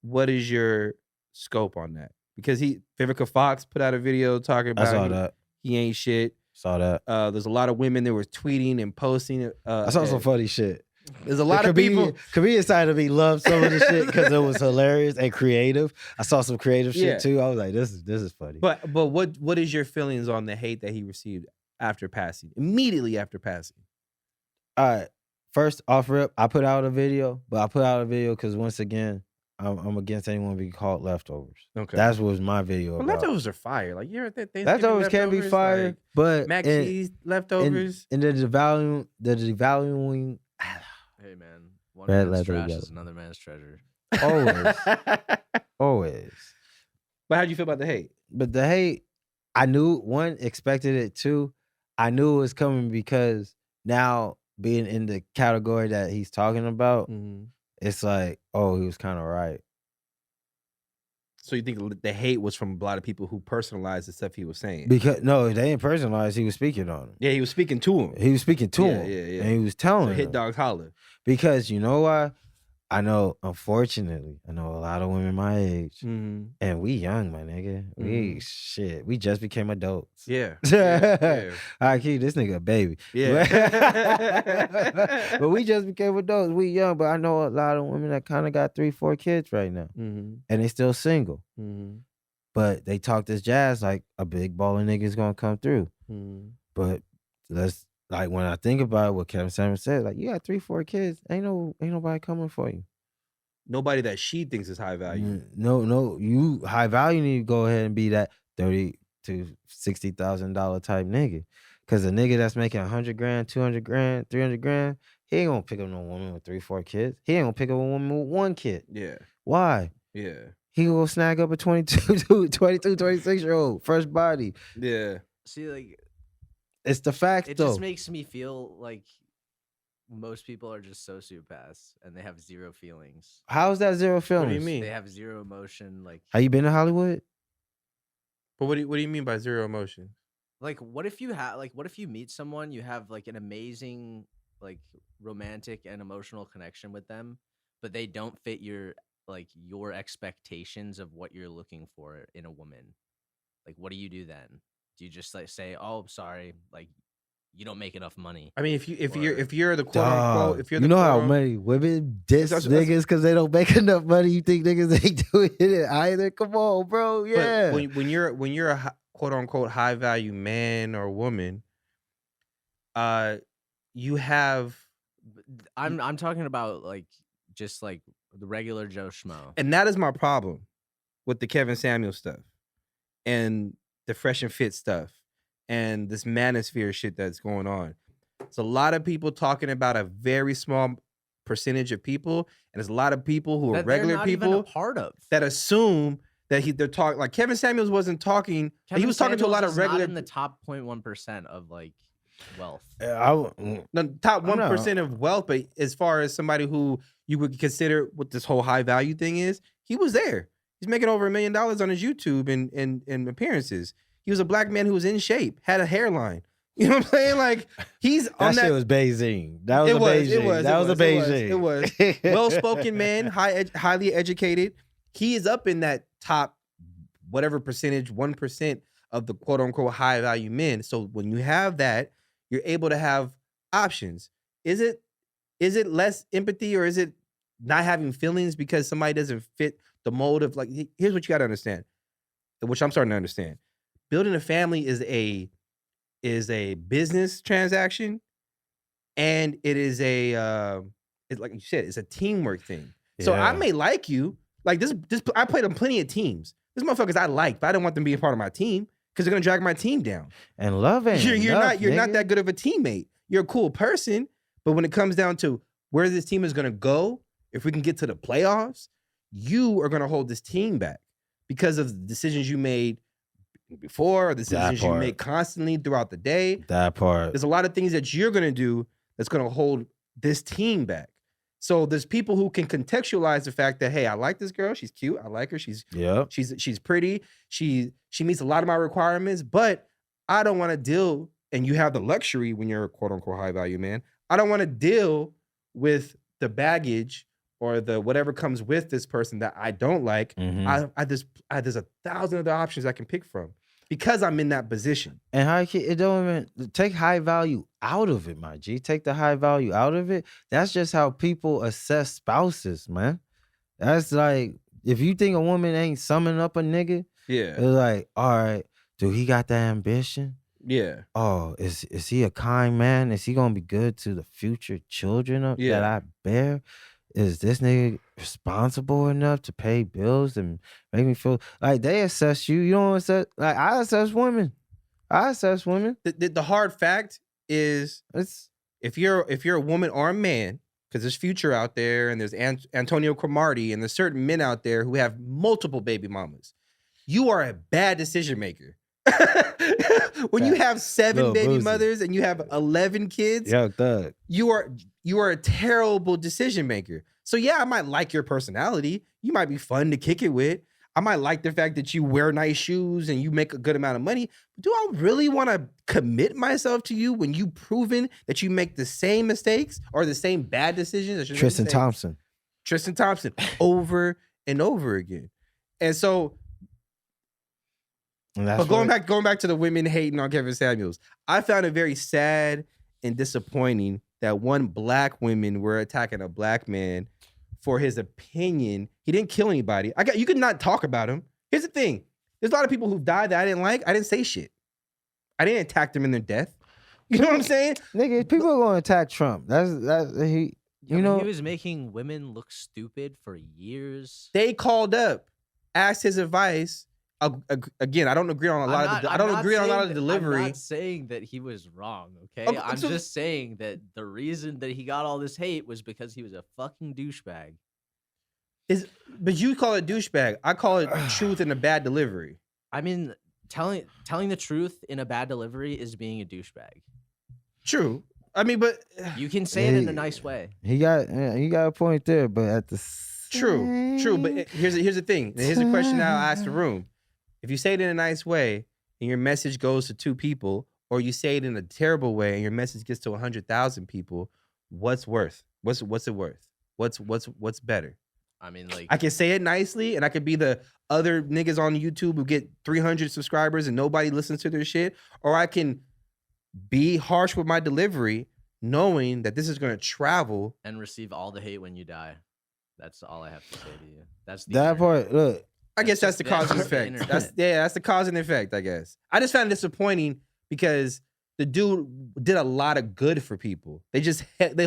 What is your scope on that? Because Vivica Fox put out a video talking about I saw that. He ain't shit. Saw that. There's a lot of women that were tweeting and posting. I saw some funny shit. There's a lot of people. Comedian side of me loved some of the shit because it was hilarious and creative. I saw some creative shit too. I was like, this is funny. But what is your feelings on the hate that he received after passing? Immediately after passing. All right. First, off rip, I put out a video, but I put out a video because once again, I'm against anyone being called leftovers. Okay, that's what was my video about. Leftovers are fire. Like leftovers can be fire, like, but mac cheese leftovers. And the devaluing. Hey man, one man's trash is another man's treasure. Always. But how'd you feel about the hate? But the hate, I knew expected it. Two, I knew it was coming because now being in the category that he's talking about. It's like, oh, he was kind of right. So you think the hate was from a lot of people who personalized the stuff he was saying? Because no, they didn't personalize. He was speaking on him. Yeah, he was speaking to him. He was speaking to him. Yeah. And he was telling him. Hit dogs holler. Because you know why? I know, unfortunately, a lot of women my age. And we young, my nigga. We just became adults. Yeah. I keep this nigga a baby. Yeah. But we just became adults. We young, but I know a lot of women that kind of got 3-4 kids right now. And they still single. But they talk this jazz like a big baller nigga's gonna come through. But like when I think about what Kevin Samuels said, like you got 3-4 kids, ain't nobody coming for you. Nobody that she thinks is high value. No, you high value need to go ahead and be that $30,000 to $60,000 type nigga. Cause a nigga that's making $100,000, $200,000, $300,000, he ain't gonna pick up no woman with 3-4 kids. He ain't gonna pick up a woman with 1 kid. Yeah. Why? Yeah. He gonna snag up a 22, 26-year-old fresh body. Yeah. See, like. It's the fact, it though. It just makes me feel like most people are just sociopaths and they have zero feelings. How is that zero feelings? What do you mean? They have zero emotion. Like, have you been to Hollywood? But what do you mean by zero emotion? Like, what if you meet someone, you have like an amazing, like romantic and emotional connection with them, but they don't fit your expectations of what you're looking for in a woman. Like, what do you do then? Do you just like say, "Oh, sorry, like you don't make enough money"? I mean, if you're the quote unquote, if you're the how many women diss niggas because they don't make enough money, you think niggas ain't doing it either? Come on, bro. Yeah. But when you're a quote unquote high value man or woman, you have. I'm talking about like just like the regular Joe Schmo, and that is my problem with the Kevin Samuels stuff and the Fresh and Fit stuff and this manosphere shit that's going on. It's a lot of people talking about a very small percentage of people, and there's a lot of people who are regular people even a part of that assume that they're talking like Kevin Samuels wasn't talking. He was talking to a lot of regular. Not in the top 0.1% of like wealth. The top 1% of wealth, but as far as somebody who you would consider what this whole high value thing is, he was there. He's making over $1 million on his YouTube and appearances. He was a black man who was in shape, had a hairline. You know what I'm saying? Like he's on that. Shit was Beijing. That was a Beijing. It was well-spoken man, highly educated. He is up in that top whatever percentage, 1% of the quote unquote high value men. So when you have that, you're able to have options. Is it less empathy or is it not having feelings because somebody doesn't fit the mold of like? Here's what you got to understand, which I'm starting to understand. Building a family is a business transaction, and it is a it's like you said, it's a teamwork thing. So I may like you. Like this I played on plenty of teams. There's motherfuckers I like, but I don't want them being part of my team because they're gonna drag my team down. And love ain't you're not that good of a teammate. You're a cool person, but when it comes down to where this team is gonna go, if we can get to the playoffs, you are gonna hold this team back because of the decisions you made before, or the decisions you make constantly throughout the day. That part. There's a lot of things that you're gonna do that's gonna hold this team back. So there's people who can contextualize the fact that, hey, I like this girl. She's cute. I like her. She's pretty. She meets a lot of my requirements, but I don't want to deal, and you have the luxury when you're a quote unquote high value man. I don't want to deal with the baggage or the whatever comes with this person that I don't like. There's 1,000 other options I can pick from because I'm in that position. And it don't even take high value out of it, my G. Take the high value out of it. That's just how people assess spouses, man. That's like, if you think a woman ain't summing up a nigga, it's like, all right, do he got that ambition? Yeah. Oh, is he a kind man? Is he gonna be good to the future children that I bear? Is this nigga responsible enough to pay bills and make me feel like they assess you? You don't assess, like I assess women. The hard fact is, if you're a woman or a man, because there's Future out there and there's Antonio Cromartie and there's certain men out there who have multiple baby mamas. You are a bad decision maker. When you have 7 baby mothers and you have 11 kids, you are a terrible decision maker. So yeah, I might like your personality. You might be fun to kick it with. I might like the fact that you wear nice shoes and you make a good amount of money. But do I really want to commit myself to you when you've proven that you make the same mistakes or the same bad decisions? Tristan Thompson over and over again. And so, but going back to the women hating on Kevin Samuels, I found it very sad and disappointing that one black woman were attacking a black man for his opinion. He didn't kill anybody. You could not talk about him. Here's the thing. There's a lot of people who've died that I didn't like. I didn't say shit. I didn't attack them in their death. You know what I'm saying? Nigga, people are gonna attack Trump. He was making women look stupid for years. They called up, asked his advice. Again, I don't agree on a lot of the delivery. I'm not saying that he was wrong, okay? I'm just saying that the reason that he got all this hate was because he was a fucking douchebag. But you call it douchebag. I call it truth in a bad delivery. I mean, telling the truth in a bad delivery is being a douchebag. True. I mean, but you can say it in a nice way. He got a point there, but at the true. But here's the thing. Here's a question I'll ask the room. If you say it in a nice way and your message goes to 2 people, or you say it in a terrible way and your message gets to 100,000 people, what's worth? What's it worth? What's better? I mean, like, I can say it nicely and I could be the other niggas on YouTube who get 300 subscribers and nobody listens to their shit, or I can be harsh with my delivery knowing that this is going to travel and receive all the hate when you die. That's all I have to say to you. That's that part. Look, I guess that's the cause and effect. That's the cause and effect, I guess. I just found it disappointing because the dude did a lot of good for people. They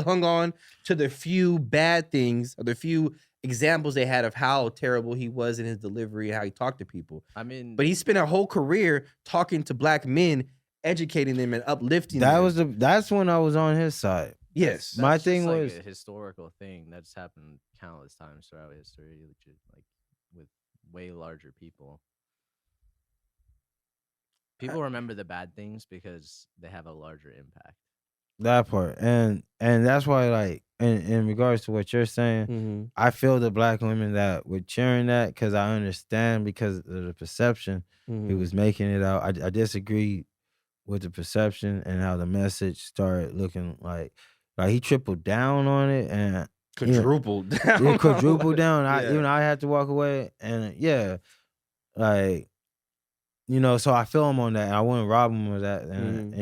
hung on to the few bad things or the few examples they had of how terrible he was in his delivery and how he talked to people. I mean, but he spent a whole career talking to black men, educating them and uplifting them. That's when I was on his side. Yes. That's my thing was a historical thing that's happened countless times throughout history, like with way larger people. People remember the bad things because they have a larger impact. That part. And that's why, like, in regards to what you're saying, I feel the black women that were cheering that because I understand because of the perception he was making it out. I disagree with the perception and how the message started looking like he tripled down on it and quadrupled down. Yeah, quadrupled down. I had to walk away and so I feel him on that. And I wouldn't rob him of that. And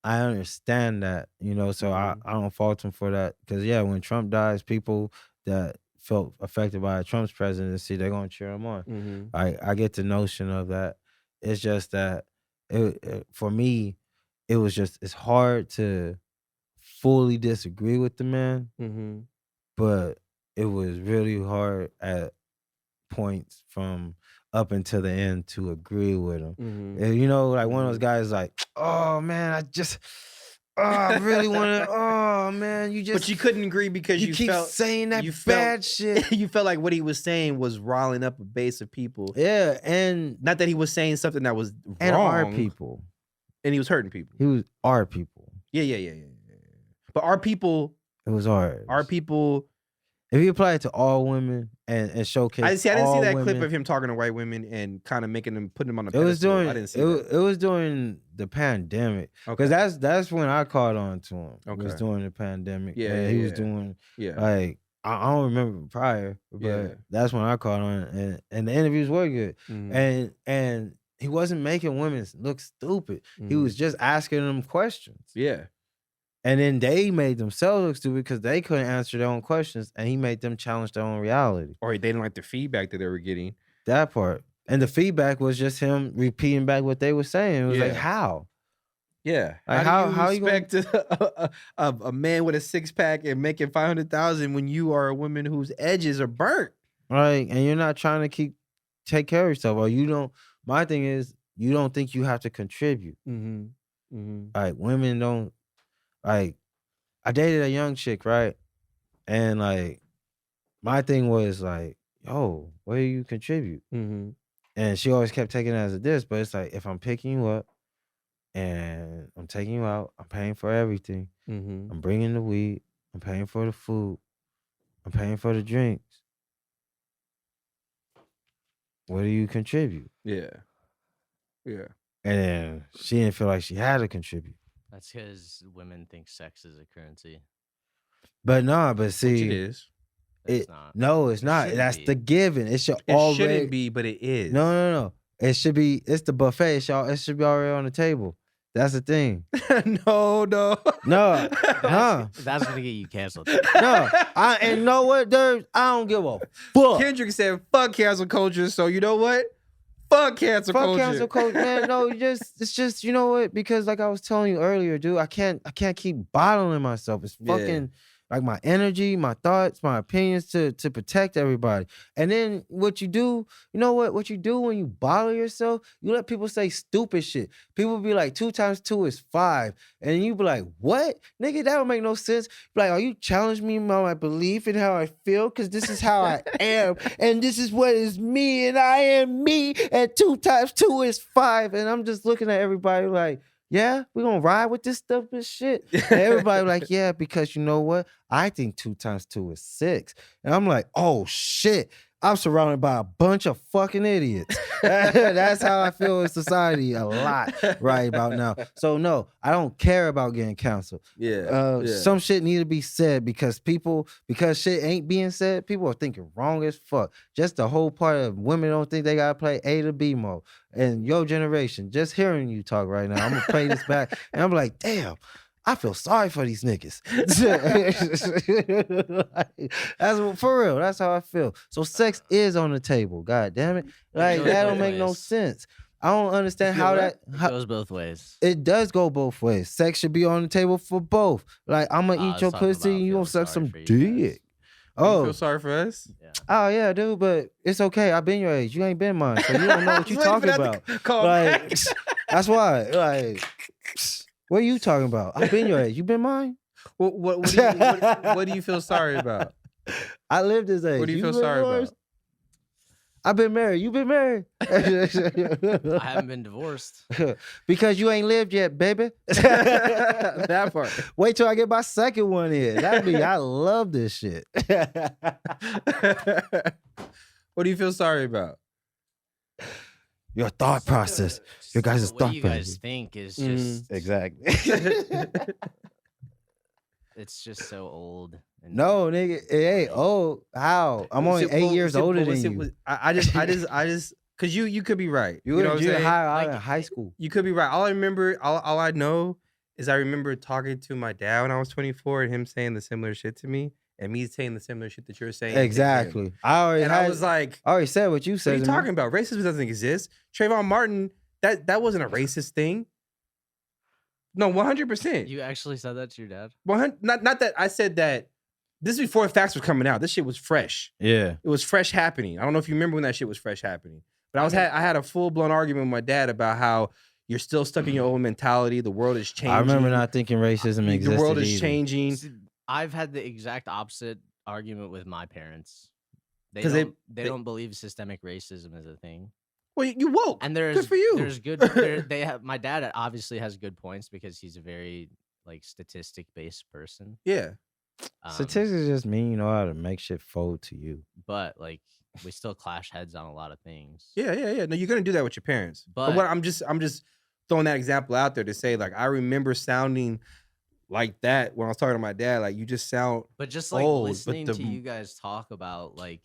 I understand that, so I don't fault him for that. Because when Trump dies, people that felt affected by Trump's presidency, they're gonna cheer him on. I get the notion of that. It's just that for me, it's hard to fully disagree with the man, Mm-hmm. but it was really hard at points from up until the end to agree with him. Mm-hmm. And you know, like one of those guys like, oh man, I really want to, oh man, But you couldn't agree because you keep felt saying that you bad felt, shit. You felt like what he was saying was riling up a base of people. Yeah, and Not that he was saying something that was wrong. and our people. And he was hurting people. He was our people. Yeah. But our people. It was ours. Our people. If you apply it to all women and showcase, I didn't see that women, clip of him talking to white women and kind of making them, putting them on the It was pedestal. during I didn't see it was during the pandemic, because that's when I caught on to him. It was during the pandemic. Yeah, he was doing Yeah. like I don't remember prior, but that's when I caught on, and the interviews were good, and he wasn't making women look stupid. He was just asking them questions. Yeah. And then they made themselves look stupid because they couldn't answer their own questions, and he made them challenge their own reality. Or they didn't like the feedback that they were getting. That part. And the feedback was just him repeating back what they were saying. It was like, how? Yeah. Like, how you expect a man with a six-pack and making $500,000 when you are a woman whose edges are burnt? Right. And you're not trying to take care of yourself. Or you don't. My thing is, you don't think you have to contribute. Like, women don't. Like, I dated a young chick, right? And like, my thing was like, yo, what do you contribute? And she always kept taking it as a diss, but it's like, if I'm picking you up and I'm taking you out, I'm paying for everything. I'm bringing the weed, I'm paying for the food, I'm paying for the drinks. What do you contribute? Yeah. And then she didn't feel like she had to contribute. That's because women think sex is a currency. But no, but see, which it is. It's not. No, it's not. That's the given. It shouldn't be, but it is. No. It should be. It's the buffet. It should be already on the table. That's the thing. No. That's gonna get you canceled. No, and you know what, dude? I don't give a fuck. Kendrick said, "Fuck cancel culture." So you know what? Fuck cancel culture. Fuck cancel culture, man. No, it's just you know what? Because like I was telling you earlier, dude, I can't keep bottling myself. It's fucking like my energy, my thoughts, my opinions to protect everybody. And then what you do, you know what you do when you bottle yourself? You let people say stupid shit. People be like, 2 times 2 is 5. And you be like, what? Nigga, that don't make no sense. Like, are you challenging me on my belief and how I feel? Because this is how I am. And this is what is me. And I am me. And 2 times 2 is 5. And I'm just looking at everybody like, yeah, we're gonna ride with this stuff and shit. And everybody like, yeah, because you know what? I think 2 times 2 is 6. And I'm like, oh shit. I'm surrounded by a bunch of fucking idiots. That's how I feel in society a lot right about now. So no, I don't care about getting canceled. Some shit need to be said because shit ain't being said, people are thinking wrong as fuck. Just the whole part of women don't think they gotta play A to B mode. And your generation, just hearing you talk right now, I'm gonna play this back and I'm like, damn, I feel sorry for these niggas. That's for real. That's how I feel. So sex is on the table. God damn it. Like that don't make no sense. I don't understand how that goes both ways. It does go both ways. Sex should be on the table for both. Like I'm gonna eat your pussy and you gonna suck some dick. Oh, you feel sorry for us? Yeah. Oh yeah, dude, but it's okay. I've been your age. You ain't been mine, so you don't know what you talking about. Like that's why. Like. What are you talking about? I've been your age. You been mine? What do you feel sorry about? I lived this age. What do you feel sorry about? I've been married. You been married? I haven't been divorced. Because you ain't lived yet, baby. That part. Wait till I get my second one in. I love this shit. What do you feel sorry about? Your thought process. Your guys' thought process. What you guys think is just exactly. It's just so old. No, nigga, it ain't old. How? I'm only 8 years older than you. I just, cause you could be right. You know what I'm saying? Like, in high school. You could be right. All I know is I remember talking to my dad when I was 24 and him saying the similar shit to me. And me saying the similar shit that you're saying. Exactly. I was like, I already said what you said. What are you talking about? Racism doesn't exist. Trayvon Martin, that wasn't a racist thing. No, 100%. You actually said that to your dad? 100, not that I said that. This is before facts was coming out. This shit was fresh. Yeah. It was fresh happening. I don't know if you remember when that shit was fresh happening. But I had a full-blown argument with my dad about how you're still stuck in your own mentality. The world is changing. I remember not thinking racism existed. The world is either. changing. I've had the exact opposite argument with my parents. They 'Cause they don't believe systemic racism is a thing. Well, you woke. And there's good for you. There's good. They have. My dad obviously has good points because he's a very like statistic-based person. Yeah. Statistics just mean you know how to make shit fold to you. But like we still clash heads on a lot of things. Yeah. No, you're gonna do that with your parents. But what I'm just throwing that example out there to say, like, I remember sounding like that when I was talking to my dad. Like, you just sound. But just like old, listening to you guys talk about like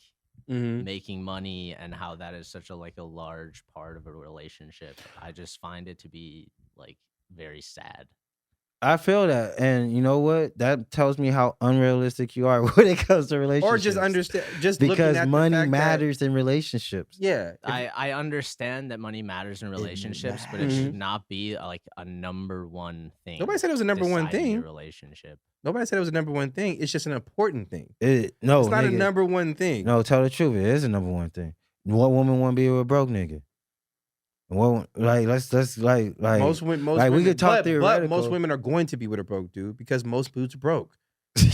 making money and how that is such a like a large part of a relationship, I just find it to be like very sad. I feel that, and you know what? That tells me how unrealistic you are when it comes to relationships. Or just understand, just because looking at money the fact matters in relationships. Yeah, I understand that money matters in relationships, but it should not be like a number one thing. Nobody said it was a number one thing. Your relationship. Nobody said it was a number one thing. It's just an important thing. No, it's not a number one thing. No, tell the truth. It is a number one thing. What woman want to be with a broke nigga? Well, like let's like most women, we could talk theoretical. But most women are going to be with a broke dude because most dudes are broke.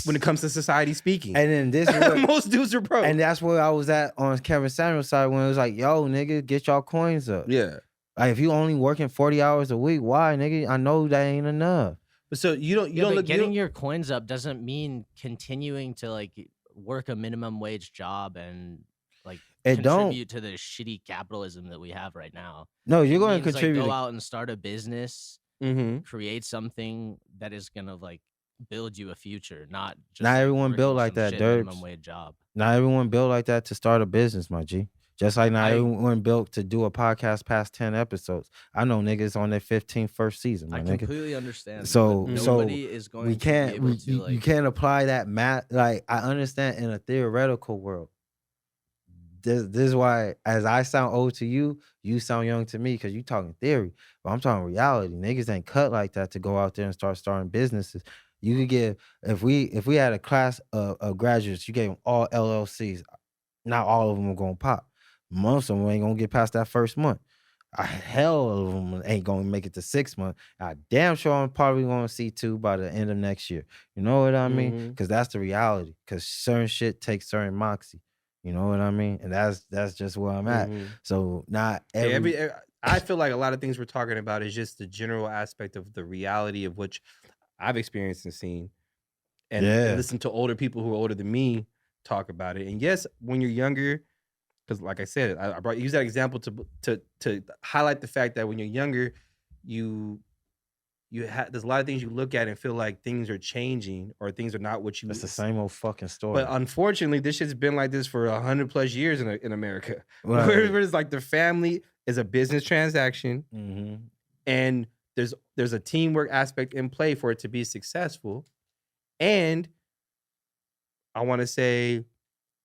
When it comes to society speaking, and then this most dudes are broke, and that's where I was at on Kevin Samuel's side when it was like, "Yo, nigga, get y'all coins up." Yeah, like if you only working 40 hours a week, why, nigga? I know that ain't enough. But so you don't look getting your coins up doesn't mean continuing to like work a minimum wage job and like contribute to the shitty capitalism that we have right now. No, you're going to contribute. Like, go out and start a business, create something that is gonna like build you a future. Not everyone built like that, Dirk. Minimum wage job. Not everyone built like that to start a business, my G. Just like not everyone built to do a podcast past 10 episodes. I know niggas on their 15th first season. I completely understand. So nobody is going. You can't apply that math. Like I understand in a theoretical world. This is why, as I sound old to you, you sound young to me because you talking theory, but I'm talking reality. Niggas ain't cut like that to go out there and start starting businesses. You could give if we had a class of graduates, you gave them all LLCs. Not all of them are gonna pop. Most of them ain't gonna get past that first month. A hell of them ain't gonna make it to 6 months. I damn sure I'm probably gonna see 2 by the end of next year. You know what I mean? Because that's the reality. Because certain shit takes certain moxie. You know what I mean? And that's just where I'm at. So not I feel like a lot of things we're talking about is just the general aspect of the reality of which I've experienced and seen. And listen to older people who are older than me talk about it. And yes, when you're younger, because like I said, I use that example to highlight the fact that when you're younger, there's a lot of things you look at and feel like things are changing or things are not what you. It's the same old fucking story. But unfortunately, this shit's been like this for 100+ years in America. Right. Where it's like the family is a business transaction, and there's a teamwork aspect in play for it to be successful, and I want to say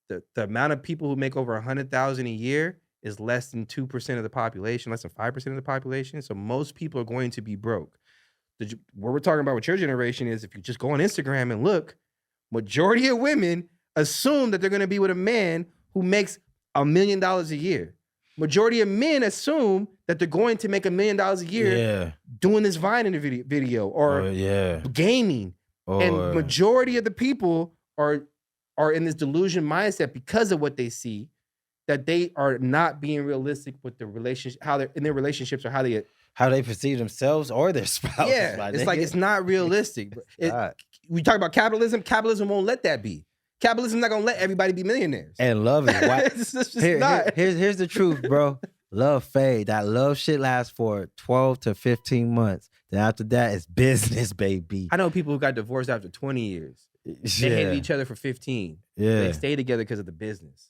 the amount of people who make over 100,000 a year is less than 2% of the population, less than 5% of the population. So most people are going to be broke. What we're talking about with your generation is if you just go on Instagram and look, majority of women assume that they're going to be with a man who makes $1 million a year. Majority of men assume that they're going to make $1 million a year doing this Vine in the video or gaming. And majority of the people are in this delusion mindset because of what they see, that they are not being realistic with the relationship, how they're in their relationships or how they perceive themselves or their spouse. Yeah, it's like it's not realistic. We talk about capitalism. Capitalism won't let that be. Capitalism's not gonna let everybody be millionaires. And love is why. It's just not. Here's the truth, bro. Love fade. That love shit lasts for 12 to 15 months. Then after that, it's business, baby. I know people who got divorced after 20 years. They hated each other for 15. They stayed together because of the business.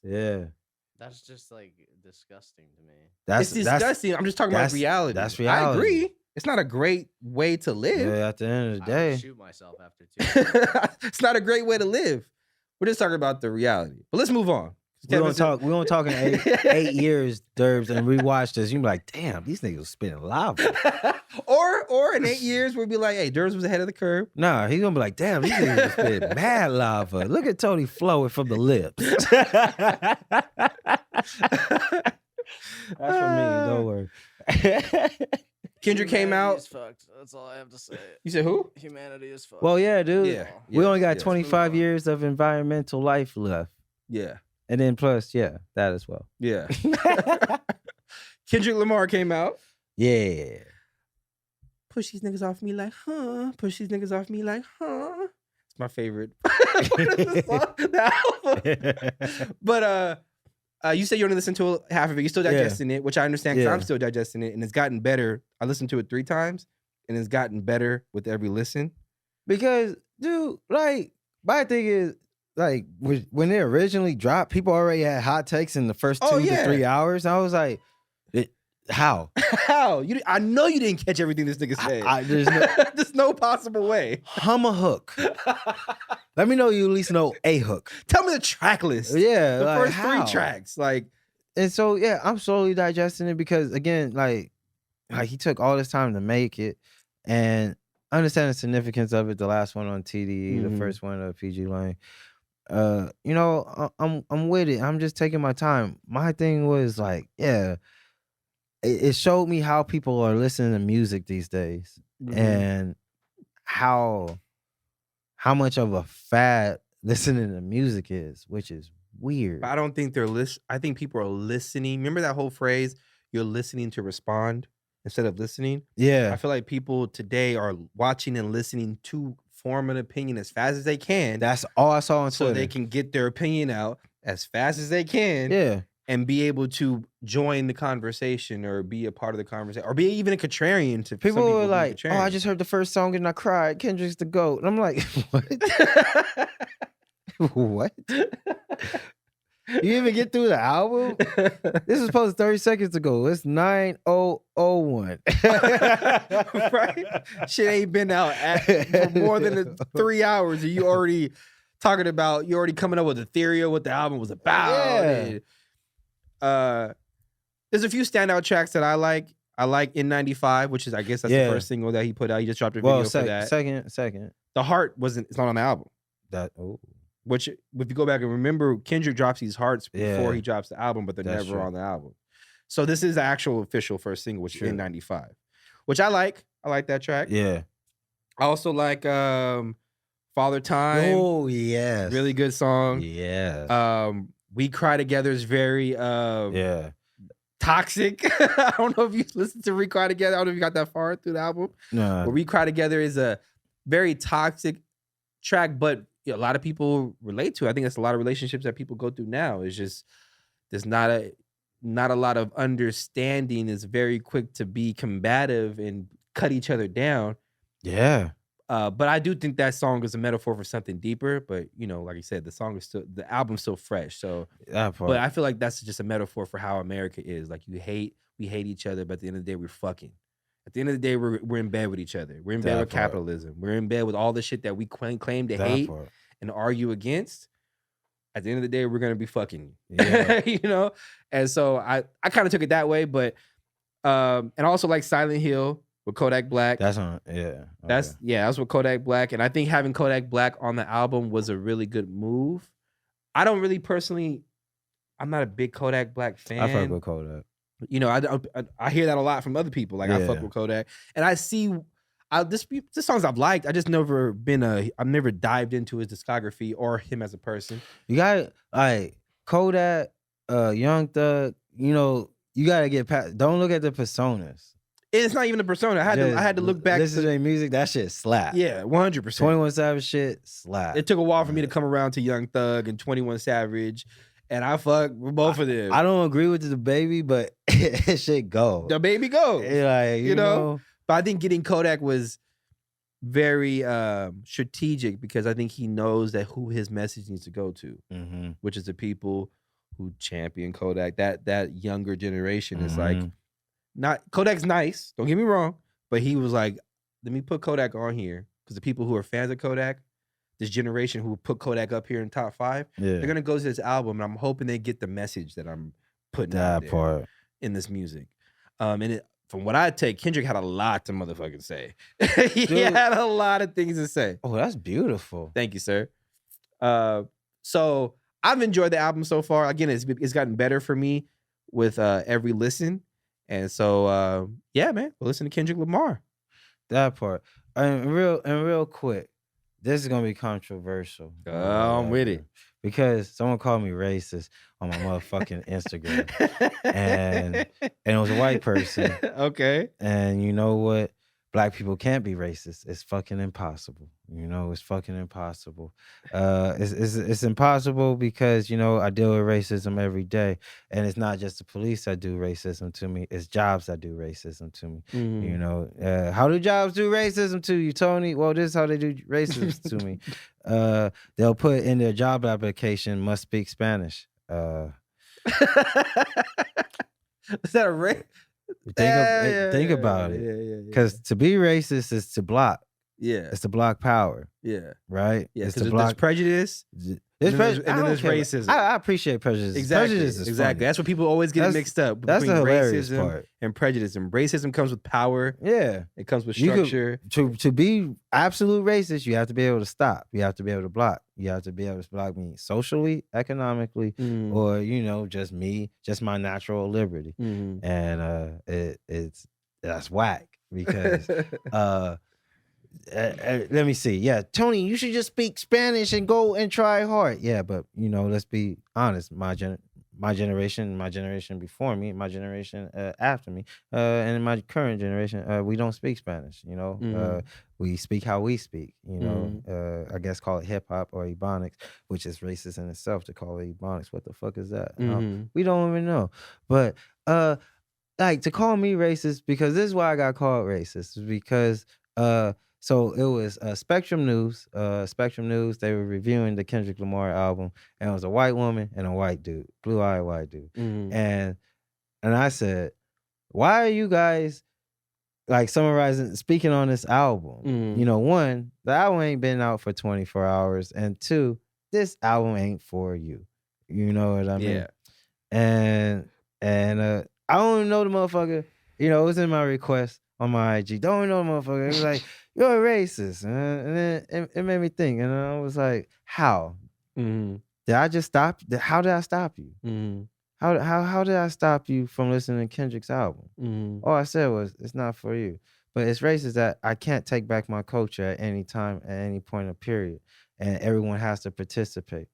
That's just like disgusting to me. It's disgusting. I'm just talking about reality. That's reality. I agree. It's not a great way to live. At the end of the day, I would shoot myself after 2. It's not a great way to live. We're just talking about the reality. But let's move on. We gonna talk in 8 years, Derbs, and rewatch this. You be like, damn, these niggas spitting lava. or in 8 years we'll be like, hey, Derbs was ahead of the curve. Nah, he's gonna be like, damn, these niggas spitting mad lava. Look at Tony flowing from the lips. That's for me. Don't worry. Kendrick came out. Is fucked. That's all I have to say. You said who? Humanity is fucked. Well, yeah, dude. Yeah. We only got yes. 25 years of environmental life left. Yeah. And then plus, yeah, that as well. Yeah. Kendrick Lamar came out. Yeah. Push these niggas off me like, huh? Push these niggas off me like, huh? It's my favorite. But you said you only listened to half of it. You're still digesting it, which I understand because I'm still digesting it, and it's gotten better. I listened to it 3 times, and it's gotten better with every listen. Because, dude, like, my thing is, like, when it originally dropped, people already had hot takes in the first 2 to 3 hours. I was like, how? How? I know you didn't catch everything this nigga said. There's no possible way. Hum a hook. Let me know you at least know a hook. Tell me the track list. Yeah. The like, first how? 3 tracks. Like, and so, yeah, I'm slowly digesting it because, again, like he took all this time to make it, and I understand the significance of it. The last one on TDE, the first one PG Lane. You know, I'm with it. I'm just taking my time. My thing was like, yeah, it showed me how people are listening to music these days, and how much of a fad listening to music is, which is weird. I don't think they're I think people are listening. Remember that whole phrase, you're listening to respond instead of listening? Yeah. I feel like people today are watching and listening to form an opinion as fast as they can. That's all I saw on so Twitter. they can get their opinion out as fast as they can. Yeah. And be able to join the conversation or be a part of the conversation or be even a contrarian to people were like, contrarian. oh, I just heard the first song and I cried. Kendrick's the GOAT. And I'm like, what? What? You didn't even get through the album? This was posted 30 seconds ago. It's 9001. Right? Shit ain't been out for more than 3 hours. And you already talking about, you already coming up with a theory of what the album was about. Yeah. And, there's a few standout tracks that I like. I like N95, which is, I guess that's the first single that he put out. He just dropped a video for that. Second. The Heart it's not on the album. Which, if you go back and remember, Kendrick drops these hearts before he drops the album, but they're never on the album. So this is the actual official first single, which is N95, which I like. I like that track. Yeah. I also like Father Time. Oh, yes. Really good song. Yeah. We Cry Together is very toxic. I don't know if you listened to We Cry Together. I don't know if you got that far through the album. No. But We Cry Together is a very toxic track, but a lot of people relate to. I think that's a lot of relationships that people go through now. It's just there's not a lot of understanding. It's very quick to be combative and cut each other down. Yeah. But I do think that song is a metaphor for something deeper. But you know, like you said, the album's still fresh. So, but I feel like that's just a metaphor for how America is. Like we hate each other, but at the end of the day, we're fucking. At the end of the day, we're in bed with each other. We're in bed with capitalism. We're in bed with all the shit that we claim to hate and argue against. At the end of the day, we're gonna be fucking. Yeah. You know? And so I kind of took it that way, but and also like Silent Hill with Kodak Black. That's on, yeah. Okay. That's with Kodak Black. And I think having Kodak Black on the album was a really good move. I don't really personally, I'm not a big Kodak Black fan. I fuck with Kodak. You know, I hear that a lot from other people. Like I fuck with Kodak, and I see, this songs I've liked. I've never dived into his discography or him as a person. You got like Kodak, Young Thug. You know, you gotta get past. Don't look at the personas. It's not even a persona. I had to look back. Listen to their music. That shit slap. Yeah, 100%. 21 Savage shit slap. It took a while for me to come around to Young Thug and 21 Savage. And I fuck with both of them. I don't agree with the baby, but it shit go. The baby go. Like, you know? But I think getting Kodak was very strategic because I think he knows that who his message needs to go to, which is the people who champion Kodak. That younger generation is like, not Kodak's nice. Don't get me wrong, but he was like, let me put Kodak on here because the people who are fans of Kodak, this generation who put Kodak up here in top 5, Yeah. they're gonna go to this album, and I'm hoping they get the message that I'm putting out That there part. in this music. And from what I take, Kendrick had a lot to motherfucking say. He Dude. had a lot of things to say. Oh, that's beautiful. Thank you, sir. So I've enjoyed the album so far. Again, it's gotten better for me with every listen. And so yeah, man, we'll listen to Kendrick Lamar. That part. And real quick, this is gonna be controversial. I'm with it. Because someone called me racist on my motherfucking Instagram. And it was a white person. Okay. And you know what? Black people can't be racist. It's fucking impossible. It's fucking impossible. It's impossible because, I deal with racism every day. And it's not just the police that do racism to me. It's jobs that do racism to me. Mm-hmm. How do jobs do racism to you, Tony? Well, this is how they do racism to me. They'll put in their job application, must speak Spanish. Is that a race? Think about it. Because to be racist is to block. Yeah. It's to block power. Yeah. Right? Yeah. It's Because to block there's prejudice. There's And then there's racism. I appreciate prejudice. Exactly. Prejudice is exactly. funny. That's what people always get mixed up. That's the between hilarious racism part. and prejudice. And racism comes with power. Yeah. It comes with You could- structure. To be absolute racist, you have to be able to stop. You have to be able to block. You have to be able to block me socially, economically, Mm. or just my natural liberty. Mhm. And that's whack because let me see. Yeah, Tony, you should just speak Spanish and go and try hard. Yeah, but let's be honest. My generation before me, my generation after me, and in my current generation, we don't speak Spanish. We speak how we speak. I guess call it hip hop or Ebonics, which is racist in itself to call it Ebonics. What the fuck is that? Mhm. We don't even know. But to call me racist, because this is why I got called racist, is because so it was Spectrum News. Spectrum News, they were reviewing the Kendrick Lamar album, and it was a white woman and a white dude, blue-eyed white dude. Mhm. And I said, why are you guys speaking on this album? Mhm. One, the album ain't been out for 24 hours, and two, this album ain't for you. You know what I mean? Yeah. And I don't even know the motherfucker. It was in my request on my IG. Don't even know the motherfucker. It was like, you're a racist. And then it made me think. And I was like, how? Mhm. Did I just stop? How did I stop you? Mhm. How did I stop you from listening to Kendrick's album? Mhm. All I said was, it's not for you. But it's racist that I can't take back my culture at any time, at any point of period. And everyone has to participate.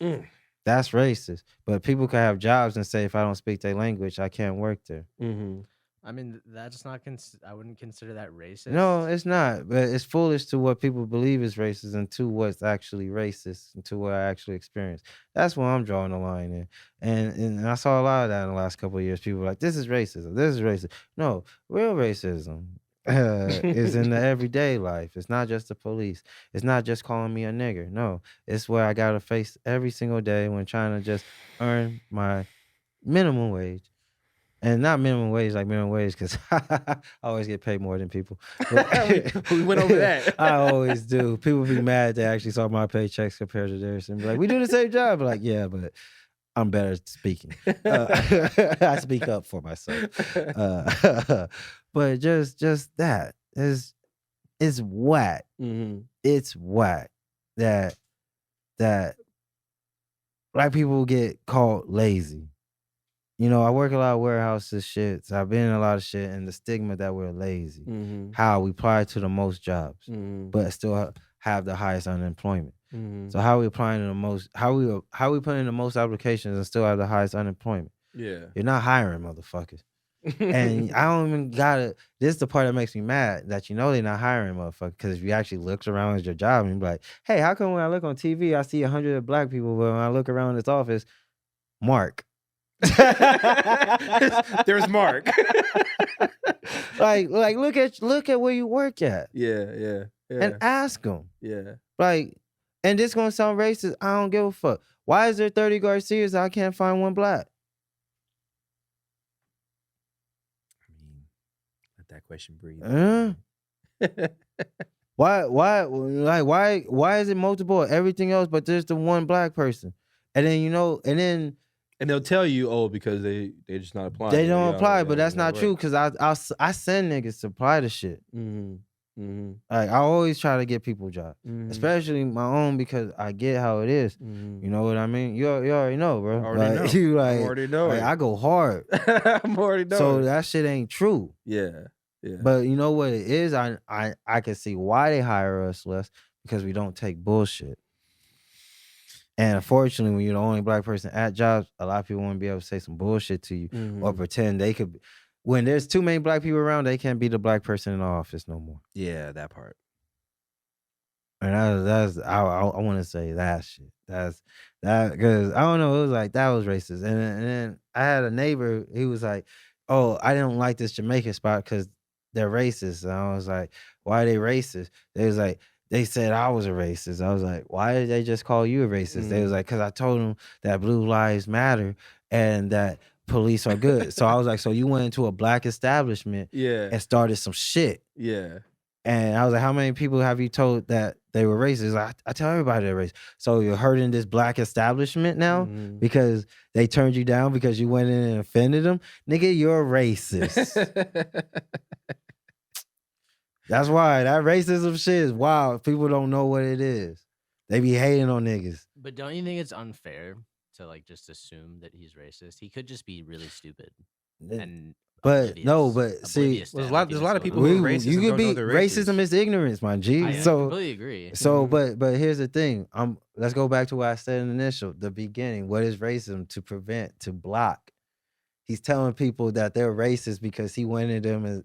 Mm. That's racist. But people can have jobs and say, if I don't speak their language, I can't work there. Mhm. I mean, that's not. I wouldn't consider that racist. No, it's not. But it's foolish to what people believe is racist and to what's actually racist and to what I actually experienced. That's where I'm drawing the line in. And I saw a lot of that in the last couple of years. People were like, this is racism. This is racist. No, real racism is in the everyday life. It's not just the police. It's not just calling me a nigger. No, it's what I got to face every single day when trying to just earn my minimum wage. And not minimum wage like minimum wage, because I always get paid more than people. But We went over that. I always do. People be mad they actually saw my paychecks compared to theirs and be like, we do the same job. Like, yeah, but I'm better at speaking. I speak up for myself. But just that is whack. Mhm. It's whack that black people get called lazy. I work a lot of warehouses shit. So I've been in a lot of shit, and the stigma that we're lazy. Mhm. How we apply to the most jobs, Mhm. but still have the highest unemployment. Mhm. So how we applying to the most? How we putting in the most applications and still have the highest unemployment? Yeah. You're not hiring, motherfuckers. And I don't even gotta. This is the part that makes me mad, that they're not hiring, motherfucker. Because if you actually look around at your job and be like, hey, how come when I look on TV I see 100 black people, but when I look around this office, Mark. There's Mark. like look at where you work at. Yeah. And ask them. Yeah. And this gonna sound racist. I don't give a fuck. Why is there 30 Garcias? I can't find one black. I mean, let that question breathe. Why is it multiple of everything else, but there's the one black person? And then and they'll tell you, because they just not applying. They don't apply, but that's not true because I send niggas to apply the shit. Like I always try to get people jobs, especially my own, because I get how it is. You know what I mean? You already know, bro. I already know. I go hard. I'm already know. So that shit ain't true. Yeah. But you know what it is? I can see why they hire us less, because we don't take bullshit. And unfortunately, when you're the only black person at jobs, a lot of people won't be able to say some bullshit to you or pretend they could. When there's too many black people around, they can't be the black person in the office no more. Yeah, that part. And I want to say that shit. That's that, because I don't know. It was like that was racist. And then I had a neighbor. He was like, "Oh, I didn't like this Jamaican spot because they're racist." And I was like, "Why are they racist?" They was like, they said I was a racist. I was like, "Why did they just call you a racist?" They was like, "Because I told them that blue lives matter and that police are good." So I was like, "So you went into a black establishment and started some shit?" Yeah. And I was like, "How many people have you told that they were racist?" Like, I tell everybody they're racist. So you're hurting this black establishment now because they turned you down because you went in and offended them? Nigga, you're racist. That's why that racism shit is wild. People don't know what it is. They be hating on niggas. But don't you think it's unfair to like just assume that he's racist? He could just be really stupid. And see, there's a lot of people who are racist. You could be racist. Racism is ignorance, my G. I completely agree. So, but here's the thing. Let's go back to what I said in the beginning. What is racism? To prevent, to block. He's telling people that they're racist because he went in them and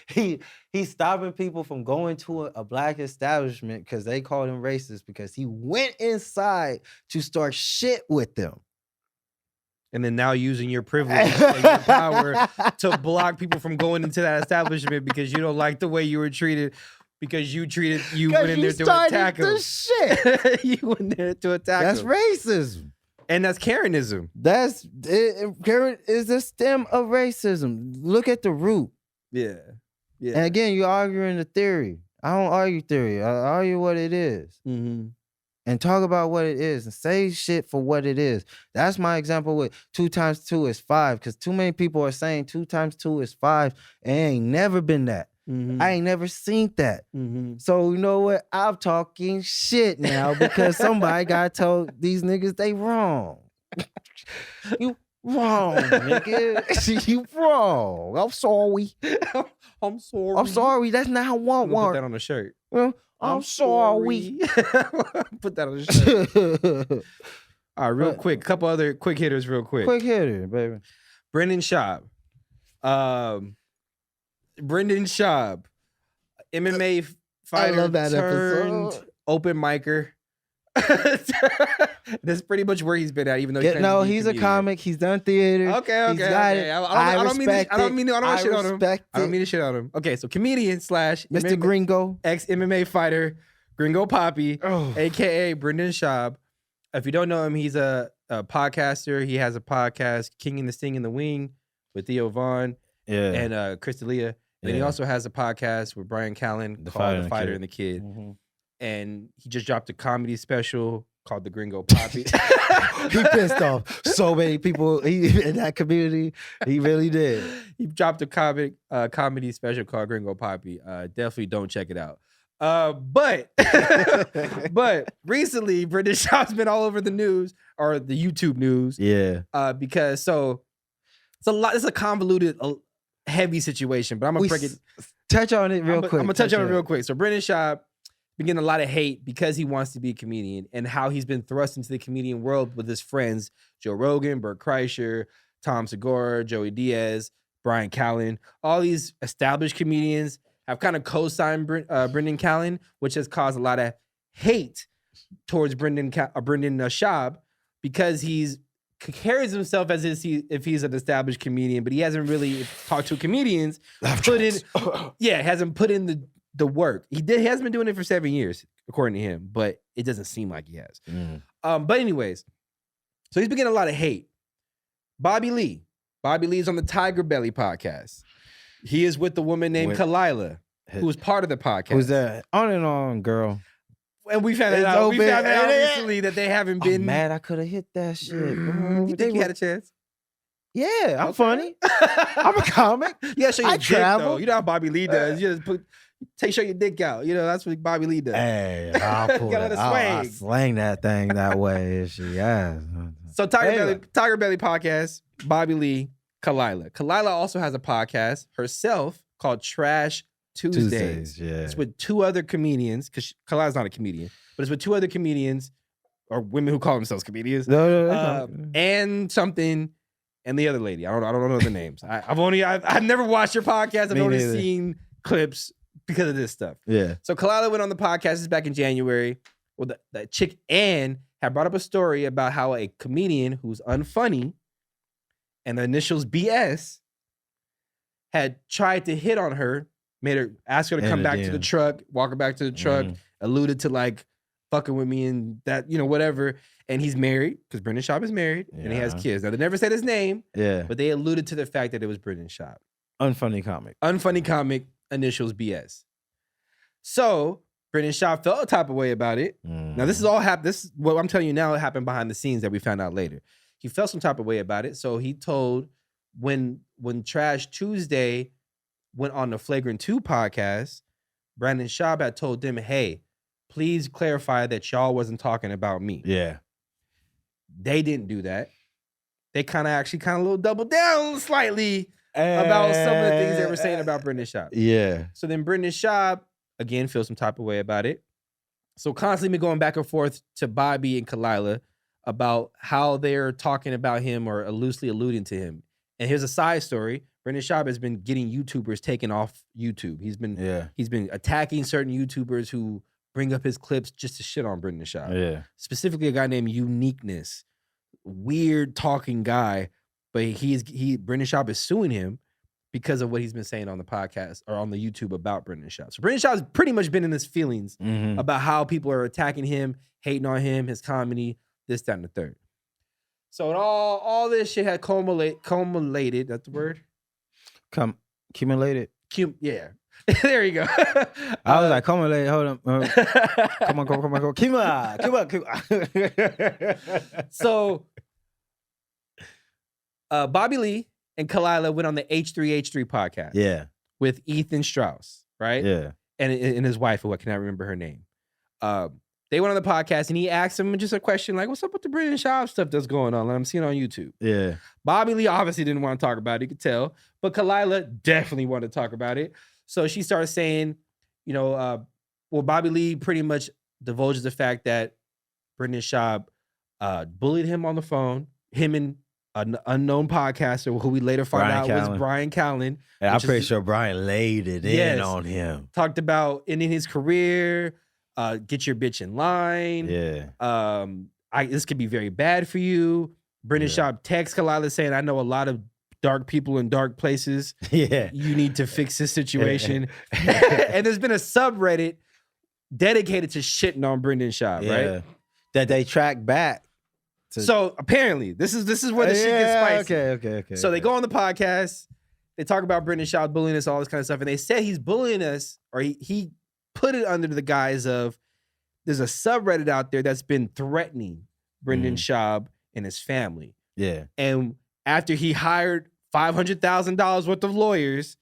he's stopping people from going to a black establishment because they called him racist because he went inside to start shit with them. And then now using your privilege and your power to block people from going into that establishment because you don't like the way you were treated, because you went in there to attack them. Shit. You went there to attack them. That's racism. And that's Karenism. Karen is the stem of racism. Look at the root. Yeah. And again, you're arguing the theory. I don't argue theory. I argue what it is. And talk about what it is and say shit for what it is. That's my example with 2 times 2 is 5, because too many people are saying 2 times 2 is 5 and it ain't never been that. I ain't never seen that. So you know what? I'm talking shit now because somebody got told these niggas they wrong. You wrong, nigga. You wrong. I'm sorry. I'm sorry. I'm sorry. That's not how I want. Put that on a shirt. Well, I'm sorry. Put that on a shirt. All right, real quick. Couple other quick hitters real quick. Quick hitter, baby. Brendan Schaub. Brendan Schaub, MMA fighter turned open micer. That's pretty much where he's been at, even though he's a comic. He's done theater. Okay. He's got it. I don't mean to shit on him. I don't mean to shit on him. Okay, so comedian / Mr. MMA, Gringo, ex-MMA fighter, Gringo Poppy, aka Brendan Schaub. If you don't know him, he's a podcaster. He has a podcast, King and the Sting in the Wing, with Theo Vaughn and Chris D'Elia. Then he also has a podcast with Brian Callen called The Fighter and the Kid. And he just dropped a comedy special called The Gringo Poppy. He pissed off so many people in that community. He really did. He dropped a comedy special called Gringo Poppy. Definitely don't check it out. But recently, Brendan Schaub's been all over the news, or the YouTube news. Yeah. Because it's a convoluted, heavy situation, but I'm gonna touch on it real quick. I'm gonna touch on it real quick. So Brendan Schaub been getting a lot of hate because he wants to be a comedian, and how he's been thrust into the comedian world with his friends Joe Rogan, Bert Kreischer, Tom Segura, Joey Diaz, Brian Callen. All these established comedians have kind of co-signed Brendan Callen, which has caused a lot of hate towards Brendan Schaub, because he's carries himself as if he's an established comedian, but he hasn't really talked to comedians. Hasn't put in the work. He hasn't been doing it for 7 years, according to him, but it doesn't seem like he has. But anyways, so he's been getting a lot of hate. Bobby Lee is on the TigerBelly podcast. He is with the woman named Kalila. who was part of the podcast. Who's that? On and on, girl. And we found It's out. We open. found out Yeah. recently that they haven't I'm been. mad I could have hit that shit. You think you had a chance? Yeah, I'm Okay. funny. I'm a comic. Yeah, show your I dick, travel. though. You know how Bobby Lee does. You just show your dick out. You know, that's what Bobby Lee does. Hey, I'll pull Gotta it. let it I'll swing. slang that thing that way. She yes. So Anyway. TigerBelly podcast, Bobby Lee, Kalila. Kalila also has a podcast herself called Trash Tuesdays. Yeah. It's with two other comedians, because Kalila's not a comedian, but it's with two other comedians, or women who call themselves comedians, No. and something, and the other lady. I don't know the names. I've never watched your podcast. I've Me only neither. seen clips because of this stuff. Yeah. So Kalila went on the podcast. This is back in January. Well, the chick Ann had brought up a story about how a comedian who's unfunny and the initials BS had tried to hit on her, ask her to In come the back to the DM. truck, walk her back to the truck, alluded to like fucking with me and that, whatever. And he's married, because Brendan Schaub is married, and he has Yeah. kids. Now, they never said his name, Yeah. but they alluded to the fact that it was Brendan Schaub. Unfunny comic. Unfunny comic, initials BS. So Brendan Schaub felt a type of way about it. Now, this is all happened. This is what I'm telling you now. It happened behind the scenes that we found out later. He felt some type of way about it. So he told when Trash Tuesday went on the Flagrant 2 podcast, Brandon Schaub had told them, hey, please clarify that y'all wasn't talking about me. Yeah. They didn't do that. They kind of a little doubled down slightly about some of the things they were saying about Brendan Schaub. Yeah. So then Brendan Schaub, again, feels some type of way about it. So constantly been going back and forth to Bobby and Kalila about how they're talking about him or loosely alluding to him. And here's a side story. Brendan Schaub has been getting YouTubers taken off YouTube. He's been attacking certain YouTubers who bring up his clips just to shit on Brendan Schaub. Yeah. Specifically a guy named Uniqueness. Weird talking guy, but Brendan Schaub is suing him because of what he's been saying on the podcast or on the YouTube about Brendan Schaub. So Brendan Schaub's pretty much been in his feelings about how people are attacking him, hating on him, his comedy, this, that, and the third. So all this shit had culminated. That's the word? Accumulated. Yeah. There you go. I was like, accumulated. Hold on. Come on. Keep on. So Bobby Lee and Kalila went on the H3H3 podcast. Yeah. With Ethan Strauss, right? Yeah. And his wife, who I cannot remember her name. They went on the podcast and he asked him just a question like, what's up with the Brendan Schaub stuff that's going on? Like, I'm seeing on YouTube. Yeah. Bobby Lee obviously didn't want to talk about it, you could tell. But Kalila definitely wanted to talk about it. So she started saying, Bobby Lee pretty much divulges the fact that Brendan Schaub bullied him on the phone, him and an unknown podcaster who we later found out was Brian Callen. Yeah, I'm pretty sure Brian laid it in on him. Talked about ending his career, get your bitch in line. Yeah. This could be very bad for you. Brendan Schaub texts Kalila saying, I know a lot of dark people in dark places. Yeah. You need to fix this situation. And there's been a subreddit dedicated to shitting on Brendan Schaub, right? That they track back. So apparently, this is where the shit gets spicy. Okay. So they go on the podcast, they talk about Brendan Schaub bullying us, all this kind of stuff, and they say he's bullying us, or he put it under the guise of there's a subreddit out there that's been threatening Brendan Schaub and his family. Yeah. And after he hired $500,000 worth of lawyers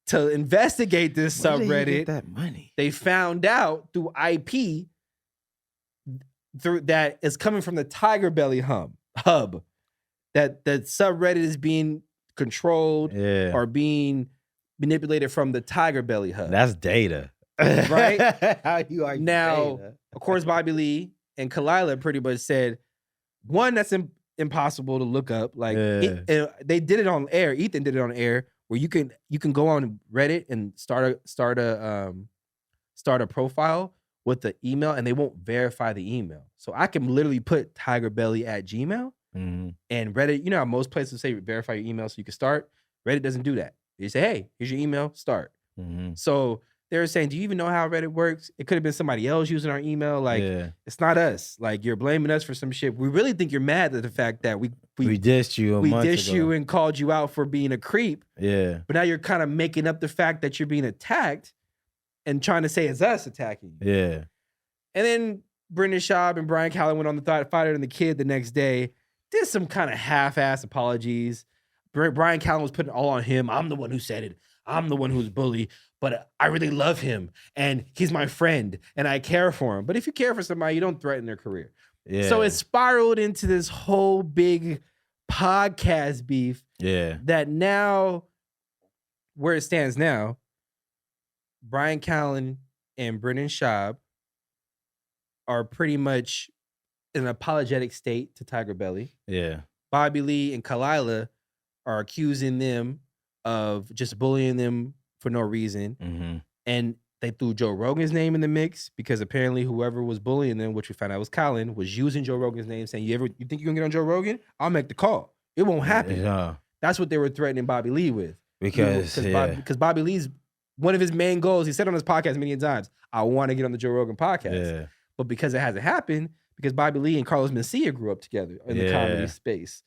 to investigate this subreddit, Where did he get that money? they found out through IP that is coming from the TigerBelly hub that subreddit is being controlled or being manipulated from the TigerBelly hub. That's data. Right? How you are now, data? of course, Bobby Lee and Kalila pretty much said, one, that's impossible to look up. Like they did it on air. Ethan did it on air where you can go on Reddit and start a profile with the email and they won't verify the email. So I can literally put TigerBelly@gmail and Reddit, you know how most places say verify your email so you can start? Reddit doesn't do that. They say, hey, here's your email, start. So they were saying, do you even know how Reddit works? It could have been somebody else using our email. Like, it's not us. Like, you're blaming us for some shit. We really think you're mad at the fact that we dissed you a month ago. You and called you out for being a creep. Yeah. But now you're kind of making up the fact that you're being attacked. and trying to say it's us attacking you. Yeah. And then Brendan Schaub and Brian Callen went on the Fighter and the Kid the next day, did some kind of half-ass apologies. Brian Callen was putting it all on him. I'm the one who said it. I'm the one who's bullied, but I really love him, and he's my friend, and I care for him. But if you care for somebody, you don't threaten their career. Yeah. So it spiraled into this whole big podcast beef. Yeah. That now, where it stands now, Brian Callen and Brendan Schaub are pretty much in an apologetic state to TigerBelly. Yeah. Bobby Lee and Kalila are accusing them of just bullying them for no reason. Mm-hmm. And they threw Joe Rogan's name in the mix because apparently whoever was bullying them, which we found out was Colin, was using Joe Rogan's name, saying, you think you're gonna get on Joe Rogan? I'll make the call. It won't happen. Yeah. That's what they were threatening Bobby Lee with. Because Bobby Lee's, one of his main goals, he said on his podcast many times, I want to get on the Joe Rogan podcast. Yeah. But because it hasn't happened, because Bobby Lee and Carlos Mencia grew up together in the comedy space.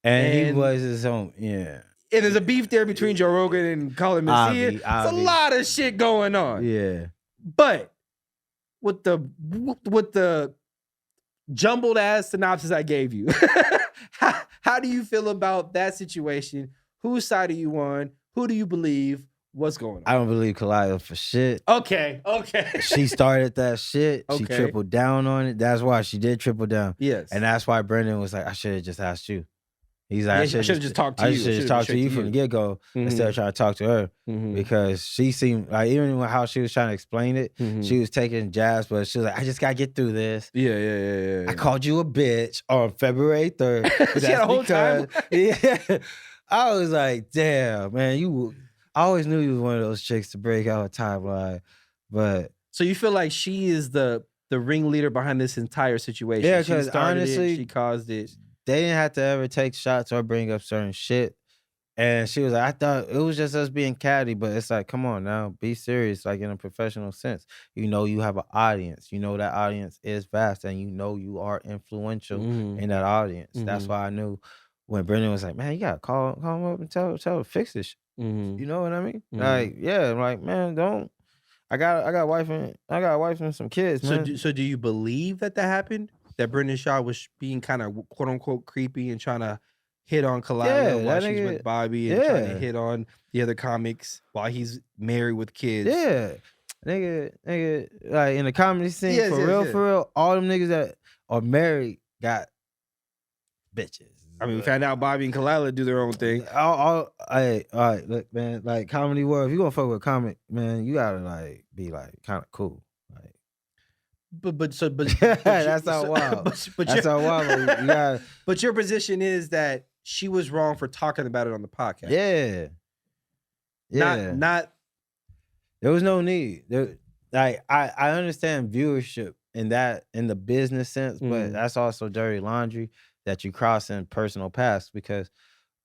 And he was his own, yeah. And there's a beef there between Joe Rogan and Carlos Mencia. There's a lot of shit going on. Yeah. But with the jumbled ass synopsis I gave you, how do you feel about that situation? Whose side are you on? Who do you believe? What's going on? I don't believe Kalila for shit. Okay. She started that shit. She Okay. tripled down on it. That's why she did triple down. Yes. And that's why Brendan was like, I should have just asked you. He's like, Yeah, I I should should've just talked to you. I should have talked to you from the get-go instead of trying to talk to her. Mhm. Because she seemed like, even how she was trying to explain it, Mhm. she was taking jabs, but she was like, I just got to get through this. Yeah. I called you a bitch on February 3rd. She had a whole time. Yeah. I was like, damn, man, I always knew you was one of those chicks to break out a timeline. But So you feel like she is the ringleader behind this entire situation? Yeah, She 'cause started honestly, it, she caused it. they didn't have to ever take shots or bring up certain shit. And she was like, I thought it was just us being catty, but it's like, come on now, be serious, like in a professional sense. You know you have an audience. You know that audience is vast, and you know you are influential in that audience. That's why I knew when Brendan was like, man, you gotta call him up and tell her to fix this shit. You know what I mean? Like, yeah, like, man, don't. I got a wife and some kids, man. So do you believe that happened? That Brendan Shaw was being kind of quote unquote creepy and trying to hit on Kalila while she's with Bobby and trying to hit on the other comics while he's married with kids. Yeah. Nigga, like in the comedy scene, for real, all them niggas that are married got bitches. I mean, we found out Bobby and Kalila do their own thing. All right, look, man, like comedy world, if you gonna fuck with a comic, man, you gotta like be like kind of cool. Like, but that's not wild. That's not wild. You gotta, but your position is that she was wrong for talking about it on the podcast. Yeah. Not. There was no need. I understand viewership in the business sense, but that's also dirty laundry that you cross in personal paths, because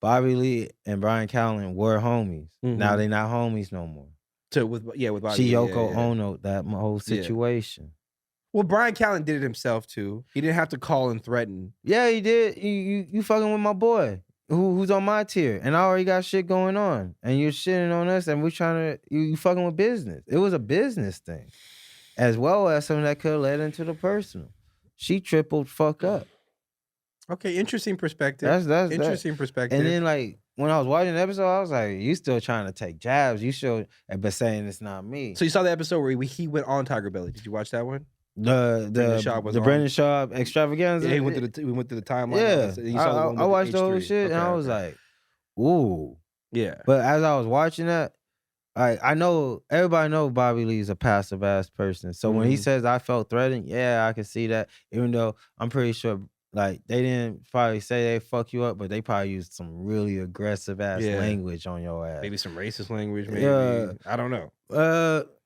Bobby Lee and Brian Callen were homies. Now they not homies no more. With Bobby. She Yoko Ono that whole situation. Well, Brian Callen did it himself too. He didn't have to call and threaten. Yeah, he did. You fucking with my boy who's on my tier, and I already got shit going on, and you're shitting on us, and we're trying to you fucking with business. It was a business thing, as well as something that could have led into the personal. She tripled fuck up. Okay, interesting perspective. That's interesting perspective. And then like when I was watching the episode, I was like, you still trying to take jabs. You still, but saying it's not me. So you saw the episode where he went on TigerBelly. Did you watch that one? The Brendan Schaub extravaganza. Yeah, we went through the timeline. Yeah, I watched the whole shit, and I was like, ooh. Yeah. But as I was watching that, I know everybody knows Bobby Lee's a passive ass person. So when he says I felt threatened, yeah, I can see that. Even though I'm pretty sure like they didn't probably say they fuck you up, but they probably used some really aggressive ass language on your ass. Maybe some racist language. Maybe I don't know.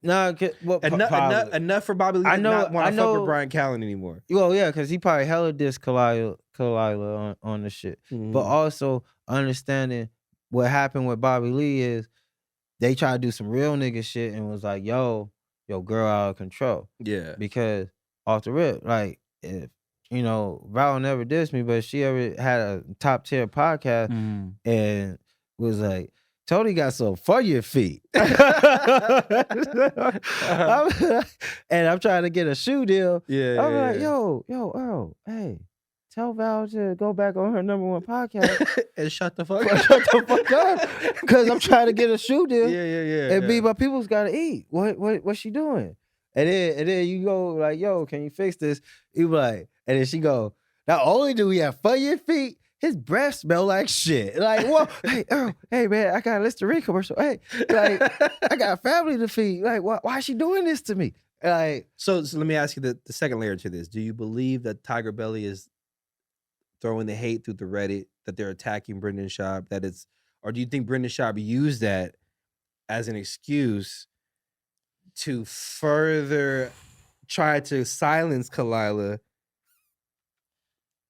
Enough for Bobby Lee to not want to fuck with Brian Callen anymore. Well, yeah, because he probably hella dissed Kalila on the shit. But also understanding what happened with Bobby Lee is they tried to do some real nigga shit and was like, yo, girl out of control. Yeah. Because off the rip, like, if, Val never dissed me, but she ever had a top tier podcast and was like, Tony got some for your feet. And I'm trying to get a shoe deal. Yeah. I'm like, yo, Earl, hey, tell Val to go back on her #1 podcast and shut the fuck up. Because I'm trying to get a shoe deal. Yeah. And B, my people's gotta eat. What's she doing? And then you go like, yo, can you fix this? You be like, and then she go, not only do we have for your feet, his breath smell like shit. Like, whoa, hey, Earl, hey, man, I got a Listerine commercial. Hey, like, I got a family to feed. Like, why is she doing this to me? Like, so let me ask you the second layer to this. Do you believe that TigerBelly is throwing the hate through the Reddit, that they're attacking Brendan Schaub, or do you think Brendan Schaub used that as an excuse to further try to silence Kalila?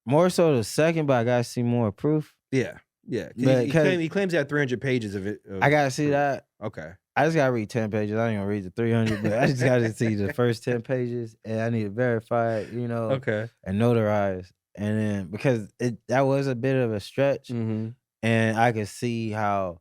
more so the second, but I gotta see more proof. Yeah. But He claims he had 300 pages of it. I gotta see that. Okay. I just gotta read 10 pages. I ain't gonna read the 300, but I just gotta see the first 10 pages, and I need to verify it, Okay. and notarize. And then because that was a bit of a stretch, and I could see how,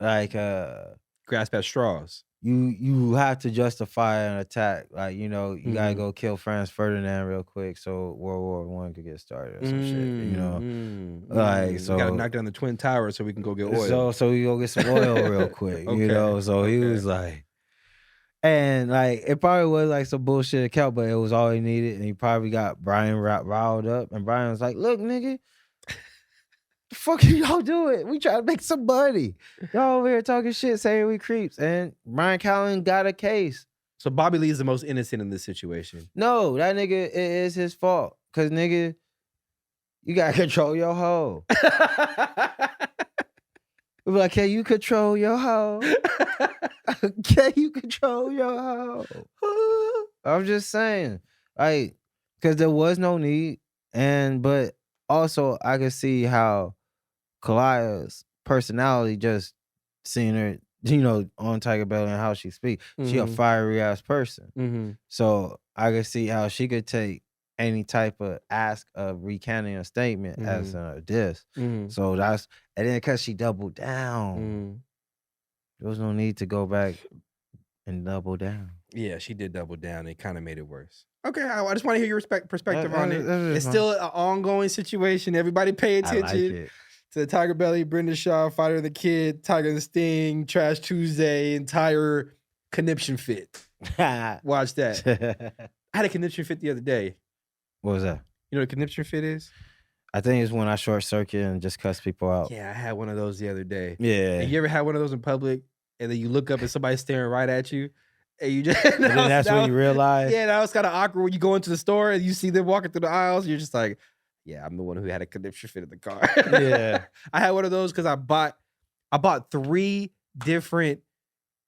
like, grasp at straws. you have to justify an attack. Like, you gotta go kill Franz Ferdinand real quick so World War I could get started or some shit. Like, so we gotta knock down the Twin Towers so we can go get oil. So we go get some oil real quick. So he was like, and like it probably was like some bullshit account, but it was all he needed, and he probably got Brian riled up, and Brian was like, "Look, nigga, the fuck y'all doing? We try to make some money. Y'all over here talking shit, saying we creeps." And Brian Callen got a case. So Bobby Lee is the most innocent in this situation. No, that nigga, it is his fault. Cause nigga, you gotta control your hoe. We be like, can you control your hoe? Can you control your hoe? I'm just saying, like, cause there was no need, but also I could see how Kalia's personality, just seeing her, on TigerBelly and how she speaks, she a fiery ass person. So I could see how she could take any type of ask of recanting a statement as a diss. So and then because she doubled down, there was no need to go back and double down. Yeah, she did double down. It kind of made it worse. Okay, I just want to hear your perspective on it. It's still an ongoing situation. Everybody pay attention to the TigerBelly, Brendan Schaub, Fighter and the Kid, Tiger and the Sting, Trash Tuesday, entire conniption fit. Watch that. I had a conniption fit the other day. What was that? You know what a conniption fit is? I think it's when I short circuit and just cuss people out. Yeah, I had one of those the other day. Yeah. And you ever had one of those in public, and then you look up and somebody's staring right at you, and you just and then that's when you realize. Yeah, that was kind of awkward when you go into the store and you see them walking through the aisles. You're just like, yeah, I'm the one who had a conniption fit in the car. Yeah. I had one of those because I bought 3 different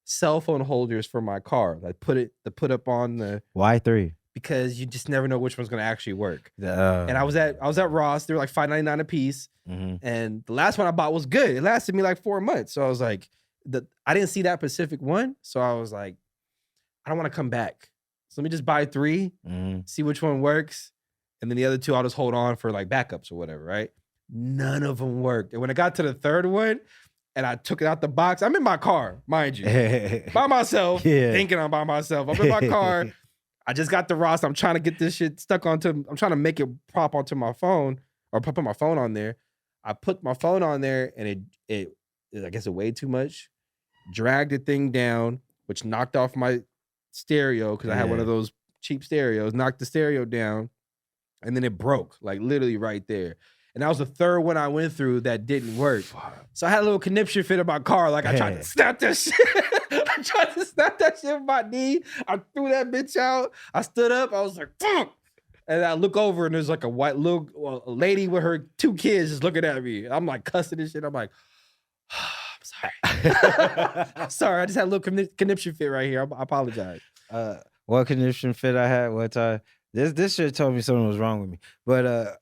cell phone holders for my car. Like put up on the. Why 3? Because you just never know which one's gonna actually work. And I was at Ross. They were like $5.99 a piece, and the last one I bought was good. It lasted me like 4 months. So I was like, I didn't see that Pacific one, so I was like, I don't want to come back. So let me just buy 3, see which one works, and then the other 2 I'll just hold on for like backups or whatever. Right? None of them worked, and when I got to the 3rd one, and I took it out the box, I'm in my car, mind you, by myself, thinking I'm by myself. I'm in my car. I just got the Ross. I'm trying to get this shit I'm trying to make it pop onto my phone or put my phone on there. I put my phone on there and it I guess it weighed too much. Dragged the thing down, which knocked off my stereo because I had one of those cheap stereos, knocked the stereo down, and then it broke, like literally right there. And that was the 3rd one I went through that didn't work. So I had a little conniption fit in my car. Like I tried to snap that shit. I tried to snap that shit with my knee. I threw that bitch out. I stood up. I was like, fuck. And I look over and there's like a a lady with her 2 kids just looking at me. I'm like cussing and shit. I'm like, I'm sorry. I'm sorry. I just had a little conniption fit right here. I apologize. What conniption fit I had one time? This shit told me something was wrong with me. But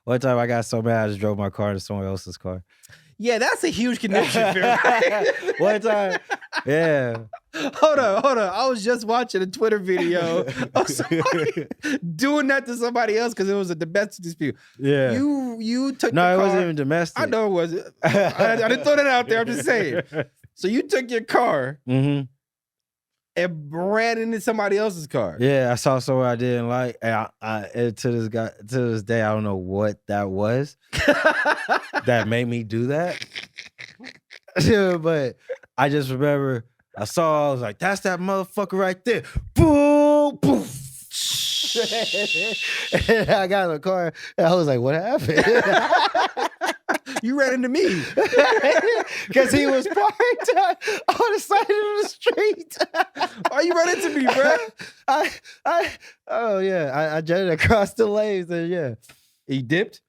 one time I got so mad I just drove my car into someone else's car. Yeah, that's a huge connection. One time, yeah. Hold on. I was just watching a Twitter video of somebody doing that to somebody else because it was a domestic dispute. Yeah. You took No, the it car. wasn't even domestic. I know it wasn't. I didn't throw that out there. I'm just saying. So you took your car Mm-hmm. and ran into somebody else's car. Yeah, I saw someone I didn't like, and to this day, I don't know what that was that made me do that. But I just remember I was like, "That's that motherfucker right there!" Boom, boom. And I got in the car, and I was like, "What happened?" You ran into me. Because he was parked on the side of the street. Why you run into me, bro? I jetted across the lanes and yeah. He dipped?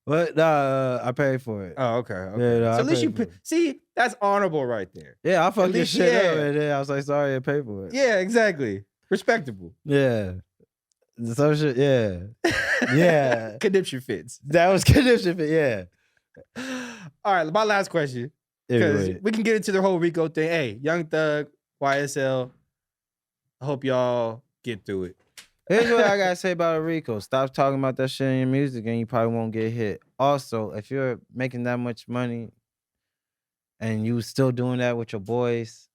But nah, I paid for it. Oh, okay. Yeah, no, so I at least paid for it. see, that's honorable right there. Yeah, I fucked this least, shit up yeah. and then I was like, sorry, I paid for it. Yeah, exactly. Respectable. Yeah. Some shit, yeah. Yeah. Conniption fits. That was condition, yeah. All right, my last question. Because Anyway. we can get into the whole Rico thing. Hey, Young Thug, YSL. I hope y'all get through it. Here's what I gotta say about Rico. Stop talking about that shit in your music and you probably won't get hit. Also, if you're making that much money and you still doing that with your boys,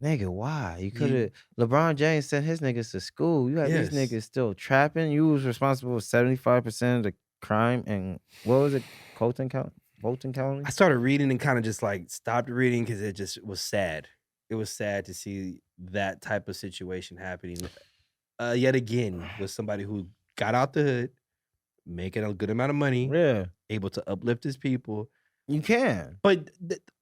nigga, why? You could have LeBron James sent his niggas to school. You had these niggas still trapping. You was responsible for 75% of the crime and what was it? Fulton County? I started reading and kind of just like stopped reading because it just was sad. It was sad to see that type of situation happening yet again with somebody who got out the hood, making a good amount of money, able to uplift his people. You can. But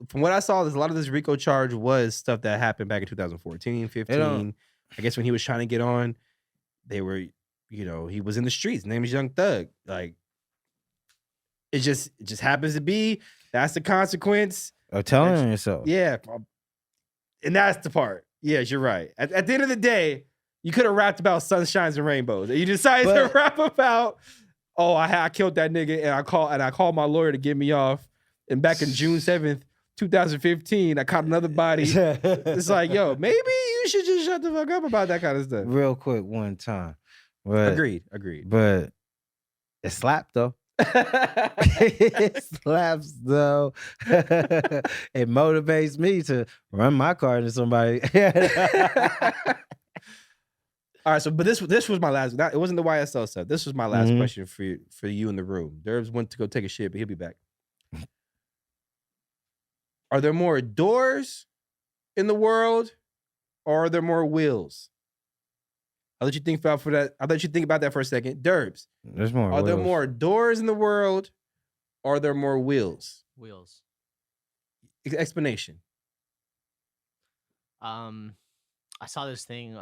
from what I saw, there's a lot of this RICO charge was stuff that happened back in 2014, 15. I guess when he was trying to get on, they were, he was in the streets. His name is Young Thug. Like, it just happens to be, that's the consequence. Of telling on yourself. Yeah. And that's the part. Yes, you're right. At the end of the day, you could have rapped about sunshines and rainbows. And you decided to rap about, I killed that nigga and I called my lawyer to get me off. And back in June 7th, 2015, I caught another body. It's like, yo, maybe you should just shut the fuck up about that kind of stuff. Real quick, one time. But, Agreed. But it slapped though. It slaps though. It motivates me to run my car into somebody. All right, so but this was my last. It wasn't the YSL stuff. This was my last question for you in the room. Derbs went to go take a shit, but he'll be back. Are there more doors in the world, or are there more wheels? I'll let you think about that for a second. Derbs. There's more. Are there more doors in the world, or are there more wheels? Wheels. Explanation. I saw this thing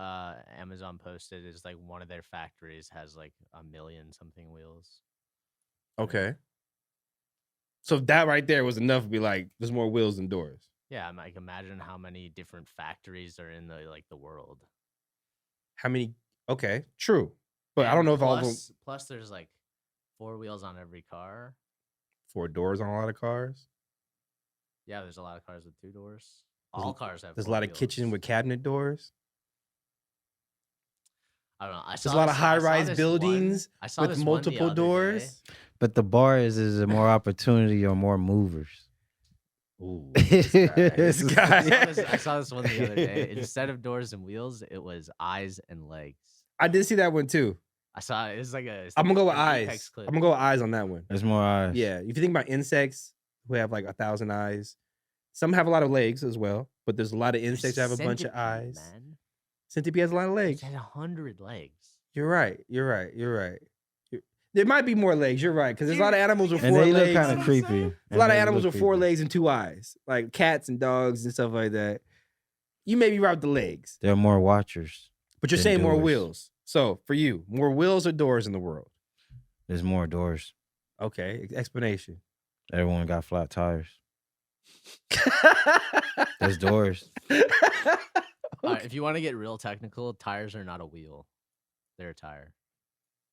Amazon posted. Is like one of their factories has like 1 million something wheels. Okay. So that right there was enough to be like, there's more wheels than doors. Yeah, I'm like, imagine how many different factories are in the world. How many? Okay, true. But I don't know if all of them. Plus, there's like 4 wheels on every car. 4 doors on a lot of cars. Yeah, there's a lot of cars with 2 doors. All cars have. There's a lot of kitchen with cabinet doors. I don't know. There's a lot of high-rise buildings with multiple doors. But the bar is there more opportunity or more movers? Ooh, this guy. I saw this one the other day. Instead of doors and wheels, it was eyes and legs. I did see that one too. I saw it. It's like a. I'm gonna go with eyes. I'm gonna go with eyes on that one. There's more eyes. Yeah. If you think about insects who have like 1,000 eyes, some have a lot of legs as well, but there's a lot of insects that have a bunch of eyes. Man. Centipede has a lot of legs. It had 100 legs. You're right. There might be more legs. You're right, because there's a lot of animals with 4 legs. And legs. they look kind of creepy. A lot of animals with 4 legs and 2 eyes, like cats and dogs and stuff like that. You may be right with the legs. There are more watchers. But you're saying more wheels. So for you, more wheels or doors in the world? There's more doors. Okay, explanation. Everyone got flat tires. There's doors. All right, if you want to get real technical, tires are not a wheel. They're a tire.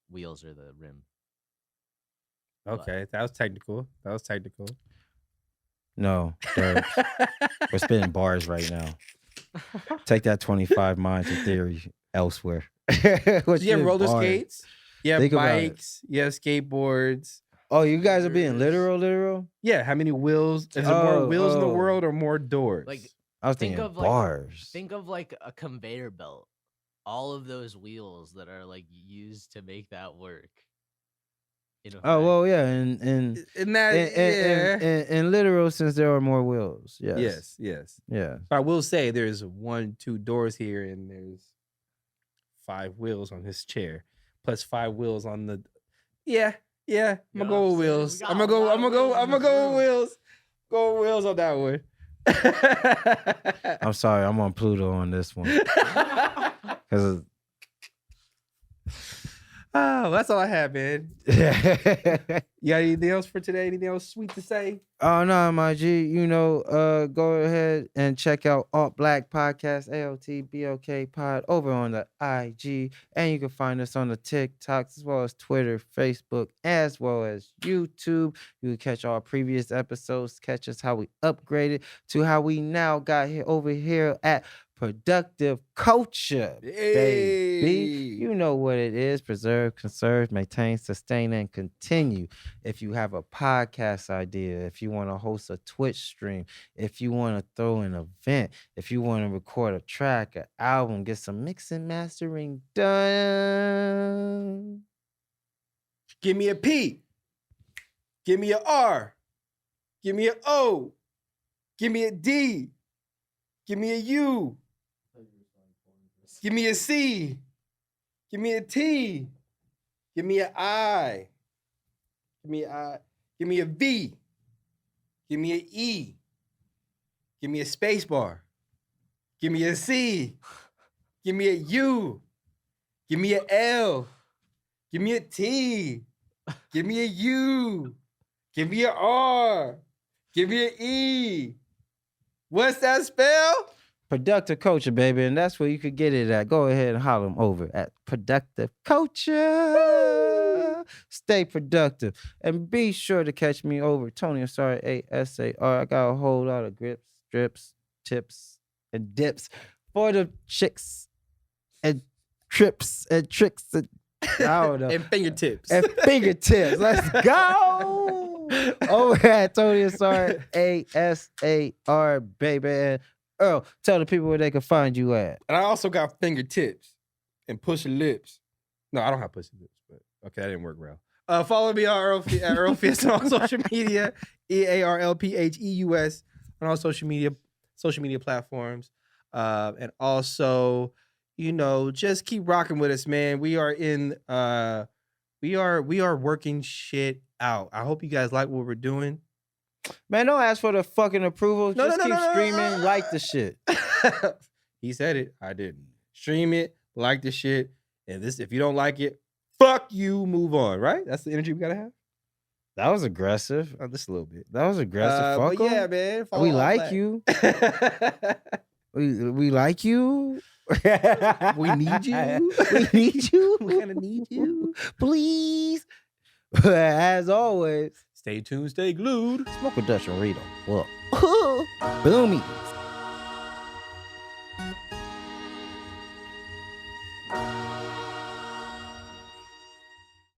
Wheels are the rim. Okay, that was technical. No, we're spinning bars right now. Take that 25 minds of theory elsewhere. You have roller skates. You have Think about it. bikes. You have skateboards. Oh, you guys are being literal? Yeah, how many wheels? Is there more wheels in the world or more doors? Like, I was thinking bars. Think of like a conveyor belt. All of those wheels that are like used to make that work. Oh well, yeah, and literal, since there are more wheels. Yes. Yeah. But I will say there's 1, 2 doors here, and there's 5 wheels on this chair, plus 5 wheels on the. Yeah. I'm gonna go with wheels. I'm gonna go with wheels. Go with wheels on that one. I'm sorry, I'm on Pluto on this one. Because that's all I have, man. You got anything else for today? Anything else sweet to say? Oh no, my G. Go ahead and check out Alt Black Podcast, ALTBLK Pod, over on the IG, and you can find us on the TikToks as well as Twitter, Facebook, as well as YouTube. You can catch our previous episodes, catch us how we upgraded to how we now got here over here at Productive Culture, baby. You know what it is. Preserve, conserve, maintain, sustain, and continue. If you have a podcast idea, if you want to host a Twitch stream, if you want to throw an event, if you want to record a track, an album, get some mix and mastering done. Give me a P. Give me a R. Give me an O. Give me a D. Give me a U. Give me a C. Give me a T. Give me an I. Give me a V. Give me an E. Give me a space bar. Give me a C. Give me a U. Give me a L. Give me a T. Give me a U. Give me a R. Give me an E. What's that spell? Productive Culture, baby, and that's where you could get it at. Go ahead and holler them over at Productive Culture. Stay productive, and be sure to catch me over Tony Asar, ASAR. I got a whole lot of grips, strips, tips, and dips for the chicks and trips and tricks and I don't know. And fingertips. Let's go. Over at Tony Asar, ASAR, baby. And Earl, tell the people where they can find you at. And I also got fingertips and pushy lips. No, I don't have pushy lips, but okay, that didn't work well. Follow me on EarlPheus on social media, EARLPHEUS on all social media platforms. And also, just keep rocking with us, man. We are we are working shit out. I hope you guys like what we're doing. Man, don't ask for the fucking approval. Just keep streaming, like the shit. He said it. I didn't. Stream it, like the shit. And if you don't like it, fuck you, move on, right? That's the energy we gotta have. That was aggressive. Just a little bit. That was aggressive. But yeah, man. We like you. we like you. We need you. We need you. We kind of need you. Please. As always, stay tuned, stay glued. Smoke a Dutch Dorito. Look. Boomy.